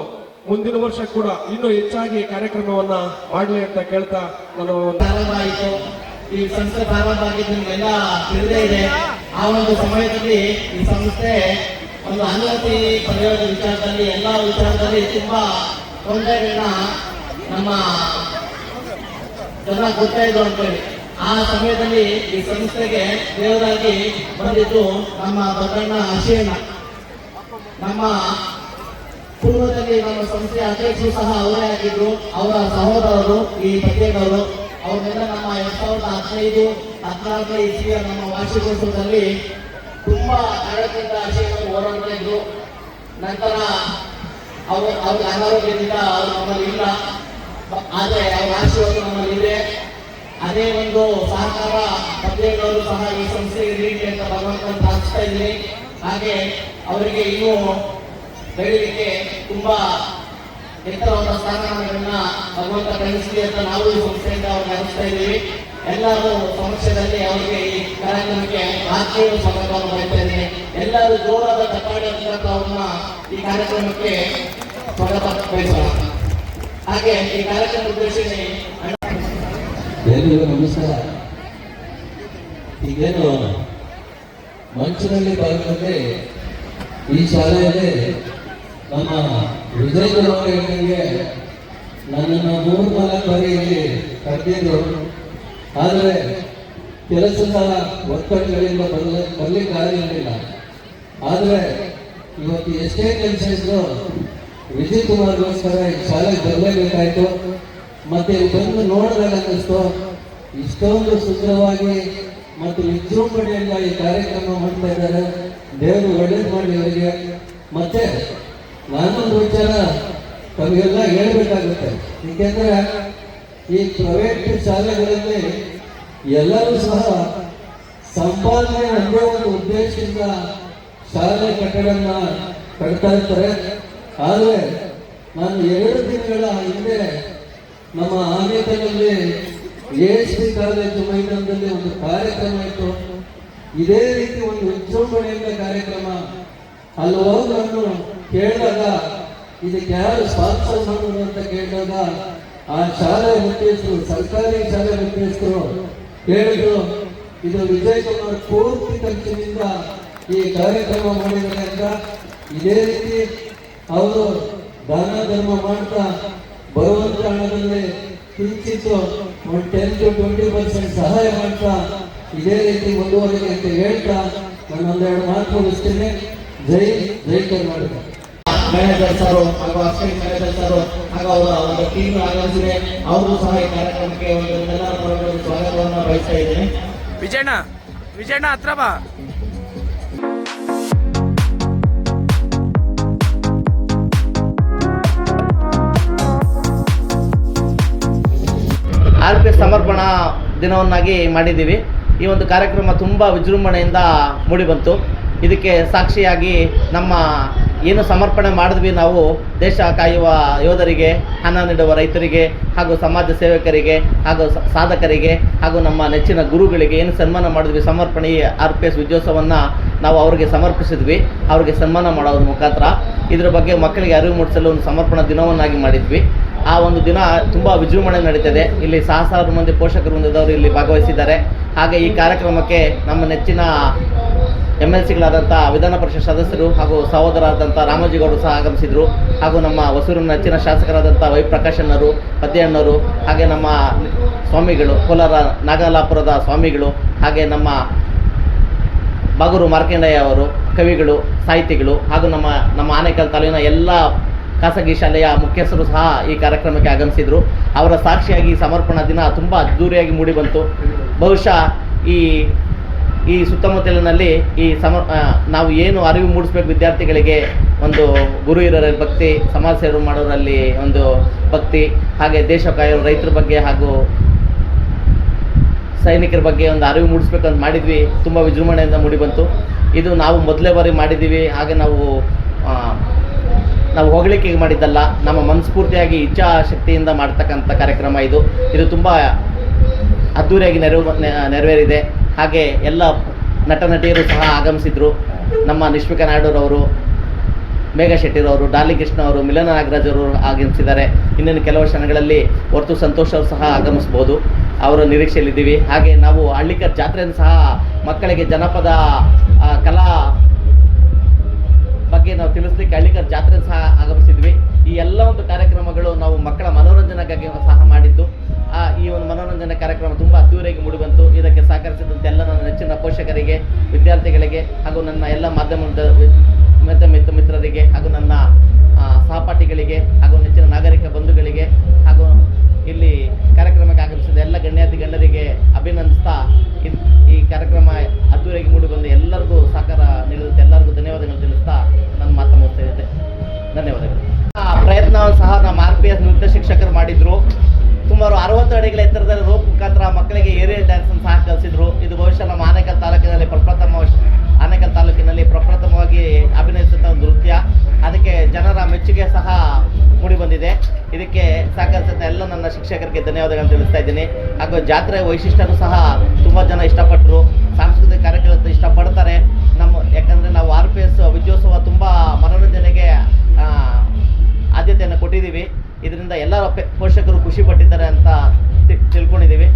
ಮುಂದಿನ ವರ್ಷ ಕೂಡ ಇನ್ನೂ ಹೆಚ್ಚಾಗಿ ಕಾರ್ಯಕ್ರಮವನ್ನ ಮಾಡಲಿ ಅಂತ ಕೇಳ್ತಾ ನಾನು ಪ್ರಾರಂಭ ಆಯಿತು. ಈ ಸಂಸ್ಥೆ ಪ್ರಾರಂಭ ಆಗಿದ್ದು ನಿಮಗೆಲ್ಲ ತಿಳಿದೇ ಇದೆ. ಆ ಒಂದು ಸಮಯದಲ್ಲಿ ಈ ಸಂಸ್ಥೆ ಒಂದು ಅನುಮತಿ ಪಡೆಯೋದ ವಿಚಾರದಲ್ಲಿ, ಎಲ್ಲ ವಿಚಾರದಲ್ಲಿ ತುಂಬಾ ತೊಂದರೆಗಳನ್ನ ನಮ್ಮ ಜನ ಗೊತ್ತಾ ಇದ್ರು ಅಂತೇಳಿ. ಆ ಸಮಯದಲ್ಲಿ ಈ ಸಂಸ್ಥೆಗೆ ದೇವರಾಗಿ ಬಂದಿದ್ದು ನಮ್ಮ ದೊಡ್ಡಣ್ಣ ಅಶೇನ. ನಮ್ಮ ಪೂರ್ವದಲ್ಲಿ ನಮ್ಮ ಸಂಸ್ಥೆಯ ಅಧ್ಯಕ್ಷರು ಸಹ ಅವರೇ ಆಗಿದ್ರು. ಅವರ ಸಹೋದರರು ಈ ಪದ್ಯಗಳು ಅವರೆಲ್ಲ ನಮ್ಮ 2015-14 ಇಸ್ವಿಯ ನಮ್ಮ ವಾರ್ಷಿಕೋತ್ಸವದಲ್ಲಿ ತುಂಬ ಕಾರಣದಿಂದ ಆಶಯವನ್ನು ಹೋರಾಡ್ತಾ ಇದ್ರು. ನಂತರ ಅವ್ರ ಅನಾರೋಗ್ಯದಿಂದ ಅವರು ನಮ್ಮಲ್ಲಿ ಇಲ್ಲ, ಆದರೆ ಅವರ ಆಶೀರ್ವಾದ ನಮ್ಮಲ್ಲಿ ಇದೆ. ಅದೇ ಒಂದು ಸಹಕಾರ ಪದ್ಯಗಳು ಸಹ ಈ ಸಂಸ್ಥೆಗೆ ನೀಡಿ ಅಂತ ಭಗವಂತನ ಪ್ರಾರ್ಥಿಸ್ತಾ ಇದ್ದೀನಿ. ಹಾಗೆ ಅವರಿಗೆ ಇನ್ನೂ ಬೆಳೀಲಿಕ್ಕೆ ತುಂಬಾ ಎತ್ತರವಾದ ಸ್ಥಾನಮಾನಗಳನ್ನ ಭಗವಂತ ಕಳಿಸಲಿ ಅಂತ ನಾವು ಈ ಸಂಸ್ಥೆಯಿಂದ ಅವ್ರಿಗೆ ಹರಿಸ್ತಾ ಇದ್ದೀವಿ. ಎಲ್ಲರೂ ಸಮಕ್ಷದಲ್ಲಿ ಅವರಿಗೆ ಈ ಕಾರ್ಯಕ್ರಮಕ್ಕೆ ಆತ್ಮೀಯ ಸ್ವಾಗತವನ್ನು ಬಯಸ್ತಾ ಇದ್ದೀನಿ. ಎಲ್ಲರೂ ಜೋರಾದ ತಪ್ಪಾಡಿ ಅವ್ರನ್ನ ಈ ಕಾರ್ಯಕ್ರಮಕ್ಕೆ ಸ್ವಾಗತ ಬಯಸೋಣ. ಹಾಗೆ ಈ ಕಾರ್ಯಕ್ರಮ ಉದ್ದೇಶಿಸಿ ಎಲ್ಲರಿಗೂ ನಮಸ್ಕಾರ. ಈಗೇನು ಮಂಚಿನಲ್ಲಿ ಭಾಗದಲ್ಲಿ ಈ ಶಾಲೆಯಲ್ಲಿ ನಮ್ಮ ವಿಜಯ್ ಕುಮಾರ್ ಹೇಳಿದಂಗೆ ನನ್ನನ್ನು 3-4 ಬಾರಿ ಇಲ್ಲಿ ಕರೆದಿದ್ರು. ಆದರೆ ಕೆಲಸದ ಒತ್ತಡಗಳಿಂದ ಬರ್ಲಿಕ್ಕೆ ಆಗಲಿಲ್ಲ. ಆದರೆ ಇವತ್ತು ಎಷ್ಟೇ ಕೆಲಸ ಇದ್ರು ವಿಜಯ್ ಕುಮಾರ್ಗೋಸ್ಕರ ಈ ಶಾಲೆಗೆ ಬರಲೇಬೇಕಾಯ್ತು. ಮತ್ತೆ ಬಂದು ನೋಡಿದಾಗ ಅನ್ನಿಸ್ತು ಇಷ್ಟೊಂದು ಸುಂದರವಾಗಿ ಮತ್ತು ವಿಜೃಂಭಣೆಯಿಂದ ಈ ಕಾರ್ಯಕ್ರಮ ಮಾಡ್ತಾ ಇದ್ದಾರೆ. ದೇವರು ಒಳ್ಳೇದು ಮಾಡಿ ಅವರಿಗೆ. ಮತ್ತೆ ನಾನೊಂದು ವಿಚಾರ ತಮಗೆಲ್ಲ ಹೇಳ್ಬೇಕಾಗುತ್ತೆ. ಏಕೆಂದ್ರೆ ಈ ಪ್ರೈವೇಟ್ ಶಾಲೆಗಳಲ್ಲಿ ಎಲ್ಲರೂ ಸಹ ಸಂಪಾದನೆ ಒಂದೇ ಒಂದು ಉದ್ದೇಶದಿಂದ ಶಾಲೆ ಕಟ್ಟಡನ ಕಟ್ತಾ ಇರ್ತಾರೆ. ಆದರೆ ನಾನು 2 ದಿನಗಳ ಹಿಂದೆ ನಮ್ಮ ಆನೇಕಲ್ನಲ್ಲಿ ASP ಕಾಲೇಜು ಮೈದಾನದಲ್ಲಿ ಒಂದು ಕಾರ್ಯಕ್ರಮ ಇತ್ತು. ಇದೇ ರೀತಿ ಒಂದು ವಿಜೃಂಭಣೆಯಿಂದ ಕಾರ್ಯಕ್ರಮ. ಅಲ್ಲಿ ಹೋಗಿ ನಾನು ಕೇಳಿದಾಗ ಇದಕ್ಕೆ ಯಾರು ಸ್ಪಾನ್ಸರ್ ಮಾಡೋದು ಅಂತ ಕೇಳಿದಾಗ ಆ ಶಾಲೆ ಮುಖ್ಯಸ್ಥರು, ಸರ್ಕಾರಿ ಶಾಲೆ ಮುಖ್ಯಸ್ಥರು ಹೇಳಿದ್ರು, ಇದು ವಿಜಯ್ ಕುಮಾರ್ ಪೂರ್ತಿ ಖರ್ಚಿನಿಂದ ಈ ಕಾರ್ಯಕ್ರಮ ಮಾಡಿದ್ದಾರೆ ಅಂತ. ಇದೇ ರೀತಿ ಅವರು ದಾನ ಧರ್ಮ ಮಾಡ್ತಾ ಬರುವಂತ ಹಣದಲ್ಲಿ ಕಿಂಚಿತ್ತು ಒಂದು 10 to 20% ಸಹಾಯ ಮಾಡ್ತಾ ಇದೇ ರೀತಿ ಮುಂದುವರೆಗೆ ಅಂತ ಹೇಳ್ತಾ ನಾನೊಂದೆರಡು ಮಾತು ಮುಗಿಸ್ತೇನೆ. ಜೈ ಕರ್ನಾಟಕ. ಮ್ಯಾನೇಜರ್ ಸರ್ ಹಾಗೂ ಅಸಿಸ್ಟೆಂಟ್ ಮ್ಯಾನೇಜರ್ ಸರ್ ಹಾಗೂ ಅವರ ಒಂದು ಟೀಮ್ ಆಗಮಿಸಿದೆ. ಅವರು ಸಹ ಈ ಕಾರ್ಯಕ್ರಮಕ್ಕೆ ಒಂದು ಎಲ್ಲರ ಪರವಾಗಿ ಸ್ವಾಗತವನ್ನು ಬಯಸ್ತಾ ಇದ್ದೇನೆ. ವಿಜಯಣ್ಣ ಹತ್ರ ಬಾ. RPS ಸಮರ್ಪಣಾ ದಿನವನ್ನಾಗಿ ಮಾಡಿದ್ದೀವಿ. ಈ ಒಂದು ಕಾರ್ಯಕ್ರಮ ತುಂಬ ವಿಜೃಂಭಣೆಯಿಂದ ಮೂಡಿಬಂತು. ಇದಕ್ಕೆ ಸಾಕ್ಷಿಯಾಗಿ ನಮ್ಮ ಏನು ಸಮರ್ಪಣೆ ಮಾಡಿದ್ವಿ ನಾವು ದೇಶ ಕಾಯುವ ಯೋಧರಿಗೆ, ಅನ್ನ ನೀಡುವ ರೈತರಿಗೆ ಹಾಗೂ ಸಮಾಜ ಸೇವಕರಿಗೆ ಹಾಗೂ ಸಾಧಕರಿಗೆ ಹಾಗೂ ನಮ್ಮ ನೆಚ್ಚಿನ ಗುರುಗಳಿಗೆ ಏನು ಸನ್ಮಾನ ಮಾಡಿದ್ವಿ, ಸಮರ್ಪಣೆ RPS ವಿಜಯೋತ್ಸವವನ್ನು ನಾವು ಅವರಿಗೆ ಸಮರ್ಪಿಸಿದ್ವಿ. ಅವರಿಗೆ ಸನ್ಮಾನ ಮಾಡೋದ್ರ ಮುಖಾಂತರ ಇದರ ಬಗ್ಗೆ ಮಕ್ಕಳಿಗೆ ಅರಿವು ಮೂಡಿಸಲು ಒಂದು ಸಮರ್ಪಣಾ ದಿನವನ್ನಾಗಿ ಮಾಡಿದ್ವಿ. ಆ ಒಂದು ದಿನ ತುಂಬ ವಿಜೃಂಭಣೆ ನಡೀತದೆ. ಇಲ್ಲಿ ಸಹಸ್ರಾರು ಮಂದಿ ಪೋಷಕ ವೃಂದದವರು ಇಲ್ಲಿ ಭಾಗವಹಿಸಿದ್ದಾರೆ. ಹಾಗೆ ಈ ಕಾರ್ಯಕ್ರಮಕ್ಕೆ ನಮ್ಮ ನೆಚ್ಚಿನ MLCಗಳಾದಂಥ ವಿಧಾನ ಪರಿಷತ್ ಸದಸ್ಯರು ಹಾಗೂ ಸಹೋದರರಾದಂಥ ರಾಮೋಜಿಗೌಡರು ಸಹ ಆಗಮಿಸಿದರು. ಹಾಗೂ ನಮ್ಮ ಹೊಸೂರಿನ ನೆಚ್ಚಿನ ಶಾಸಕರಾದಂಥ ವೈ ಪ್ರಕಾಶಣ್ಣವರು, ಪದ್ಯಣ್ಣವರು, ಹಾಗೆ ನಮ್ಮ ಸ್ವಾಮಿಗಳು, ಕೋಲಾರ ನಾಗಲಾಪುರದ ಸ್ವಾಮಿಗಳು, ಹಾಗೆ ನಮ್ಮ ಬಾಗೂರು ಮಾರ್ಕಂಡಯ್ಯ ಅವರು, ಕವಿಗಳು, ಸಾಹಿತಿಗಳು, ಹಾಗೂ ನಮ್ಮ ಆನೇಕಲ್ ತಾಲೂಕಿನ ಎಲ್ಲ ಖಾಸಗಿ ಶಾಲೆಯ ಮುಖ್ಯಸ್ಥರು ಸಹ ಈ ಕಾರ್ಯಕ್ರಮಕ್ಕೆ ಆಗಮಿಸಿದರು. ಅವರ ಸಾಕ್ಷಿಯಾಗಿ ಸಮರ್ಪಣಾ ದಿನ ತುಂಬ ಅದ್ದೂರಿಯಾಗಿ ಮೂಡಿಬಂತು. ಬಹುಶಃ ಈ ಸುತ್ತಮುತ್ತಲಿನಲ್ಲಿ ನಾವು ಏನು ಅರಿವು ಮೂಡಿಸ್ಬೇಕು ವಿದ್ಯಾರ್ಥಿಗಳಿಗೆ, ಒಂದು ಗುರು ಹಿರಿಯರ ಭಕ್ತಿ, ಸಮಾಜ ಸೇವೆ ಮಾಡೋರಲ್ಲಿ ಒಂದು ಭಕ್ತಿ, ಹಾಗೆ ದೇಶ ಕಾಯೋ ರೈತರ ಬಗ್ಗೆ ಹಾಗೂ ಸೈನಿಕರ ಬಗ್ಗೆ ಒಂದು ಅರಿವು ಮೂಡಿಸ್ಬೇಕು ಅಂತ ಮಾಡಿದ್ವಿ. ತುಂಬ ವಿಜೃಂಭಣೆಯಿಂದ ಮೂಡಿಬಂತು. ಇದು ನಾವು ಮೊದಲೇ ಬಾರಿ ಮಾಡಿದ್ದೀವಿ. ಹಾಗೆ ನಾವು ಹೊಗಳಿಕೆ ಮಾಡಿದ್ದಲ್ಲ, ನಮ್ಮ ಮನಸ್ಫೂರ್ತಿಯಾಗಿ ಇಚ್ಛಾಶಕ್ತಿಯಿಂದ ಮಾಡ್ತಕ್ಕಂಥ ಕಾರ್ಯಕ್ರಮ ಇದು ತುಂಬ ಅದ್ದೂರಿಯಾಗಿ ನೆರವೇರಿದೆ. ಹಾಗೆ ಎಲ್ಲ ನಟ ನಟಿಯರು ಸಹ ಆಗಮಿಸಿದರು. ನಮ್ಮ ನಿಶ್ವಿಕಾ ನಾಯ್ಡುರವರು, ಮೇಘಾ ಶೆಟ್ಟಿರವರು, ಡಾಲಿ ಕೃಷ್ಣ ಅವರು, ಮಿಲನ ನಾಗರಾಜ್ ಅವರು ಆಗಮಿಸಿದ್ದಾರೆ. ಇನ್ನೇನು ಕೆಲವು ಕ್ಷಣಗಳಲ್ಲಿ ಹೊರತು ಸಂತೋಷ್ ಅವರು ಸಹ ಆಗಮಿಸ್ಬೋದು, ಅವರ ನಿರೀಕ್ಷೆಯಲ್ಲಿದ್ದೀವಿ. ಹಾಗೆ ನಾವು ಹಳ್ಳಿಕರ್ ಜಾತ್ರೆಯನ್ನು ಸಹ ಮಕ್ಕಳಿಗೆ ಜನಪದ ಕಲಾ ಬಗ್ಗೆ ನಾವು ತಿಳಿಸ್ಲಿಕ್ಕೆ ಹಳ್ಳಿಕರ್ ಜಾತ್ರೆ ಸಹ ಆಗಮಿಸಿದ್ವಿ. ಈ ಎಲ್ಲ ಒಂದು ಕಾರ್ಯಕ್ರಮಗಳು ನಾವು ಮಕ್ಕಳ ಮನೋರಂಜನೆಗಾಗಿ ಸಹ ಮಾಡಿದ್ದು. ಈ ಒಂದು ಮನೋರಂಜನೆ ಕಾರ್ಯಕ್ರಮ ತುಂಬ ಅದ್ದೂರಿಯಾಗಿ ಮೂಡಿಬಂತು. ಇದಕ್ಕೆ ಸಹಕರಿಸಿದಂತೆ ಎಲ್ಲ ನನ್ನ ನೆಚ್ಚಿನ ಪೋಷಕರಿಗೆ, ವಿದ್ಯಾರ್ಥಿಗಳಿಗೆ ಹಾಗೂ ನನ್ನ ಎಲ್ಲ ಮಾಧ್ಯಮದ ಮಿತ್ರರಿಗೆ ಹಾಗೂ ನನ್ನ ಸಹಪಾಠಿಗಳಿಗೆ ಹಾಗೂ ನೆಚ್ಚಿನ ನಾಗರಿಕ ಬಂಧುಗಳಿಗೆ ಹಾಗೂ ಇಲ್ಲಿ ಕಾರ್ಯಕ್ರಮಕ್ಕೆ ಆಗಮಿಸಿದ ಎಲ್ಲ ಗಣ್ಯರಿಗೆ ಅಭಿನಂದಿಸ್ತಾ ಈ ಕಾರ್ಯಕ್ರಮ ಅದ್ದೂರಿಯಾಗಿ ಮೂಡಿಬಂದು ಎಲ್ಲರಿಗೂ ಸಹಕಾರ RPS ನೃತ್ಯ ಶಿಕ್ಷಕರು ಮಾಡಿದರು. ಸುಮಾರು 60 ಅಡಿಗಳ ಎತ್ತರದಲ್ಲಿ ರೋಪ್ ಮುಖಾಂತರ ಮಕ್ಕಳಿಗೆ ಏರಿಯಲ್ ಡ್ಯಾನ್ಸನ್ನು ಸಹ ಕಲಿಸಿದ್ರು. ಇದು ಬಹುಶಃ ನಮ್ಮ ಆನೇಕಲ್ ತಾಲೂಕಿನಲ್ಲಿ ಪ್ರಪ್ರಥಮವಾಗಿ ಅಭಿನಯಿಸಿದ ಒಂದು ನೃತ್ಯ. ಅದಕ್ಕೆ ಜನರ ಮೆಚ್ಚುಗೆ ಸಹ ಮೂಡಿ ಬಂದಿದೆ. ಇದಕ್ಕೆ ಸಹಕರಿಸಿದ ಎಲ್ಲ ನನ್ನ ಶಿಕ್ಷಕರಿಗೆ ಧನ್ಯವಾದಗಳನ್ನು ತಿಳಿಸ್ತಾ ಇದ್ದೀನಿ. ಹಾಗೂ ಜಾತ್ರೆಯ ವೈಶಿಷ್ಟ್ಯನೂ ಸಹ ತುಂಬ ಜನ ಇಷ್ಟಪಟ್ಟರು. ಸಾಂಸ್ಕೃತಿಕ ಕಾರ್ಯಕ್ರಮ ಇಷ್ಟಪಡ್ತಾರೆ ಯಾಕಂದರೆ ನಾವು RPS ವಿಜಯೋತ್ಸವ ತುಂಬ ಮನೋರಂಜನೆಗೆ ಆದ್ಯತೆಯನ್ನು ಕೊಟ್ಟಿದ್ದೀವಿ. ಇದರಿಂದ ಎಲ್ಲ ಪೋಷಕರು ಖುಷಿ ಪಟ್ಟಿದ್ದಾರೆ ಅಂತ ತಿಳ್ಕೊಂಡಿದ್ದೀವಿ.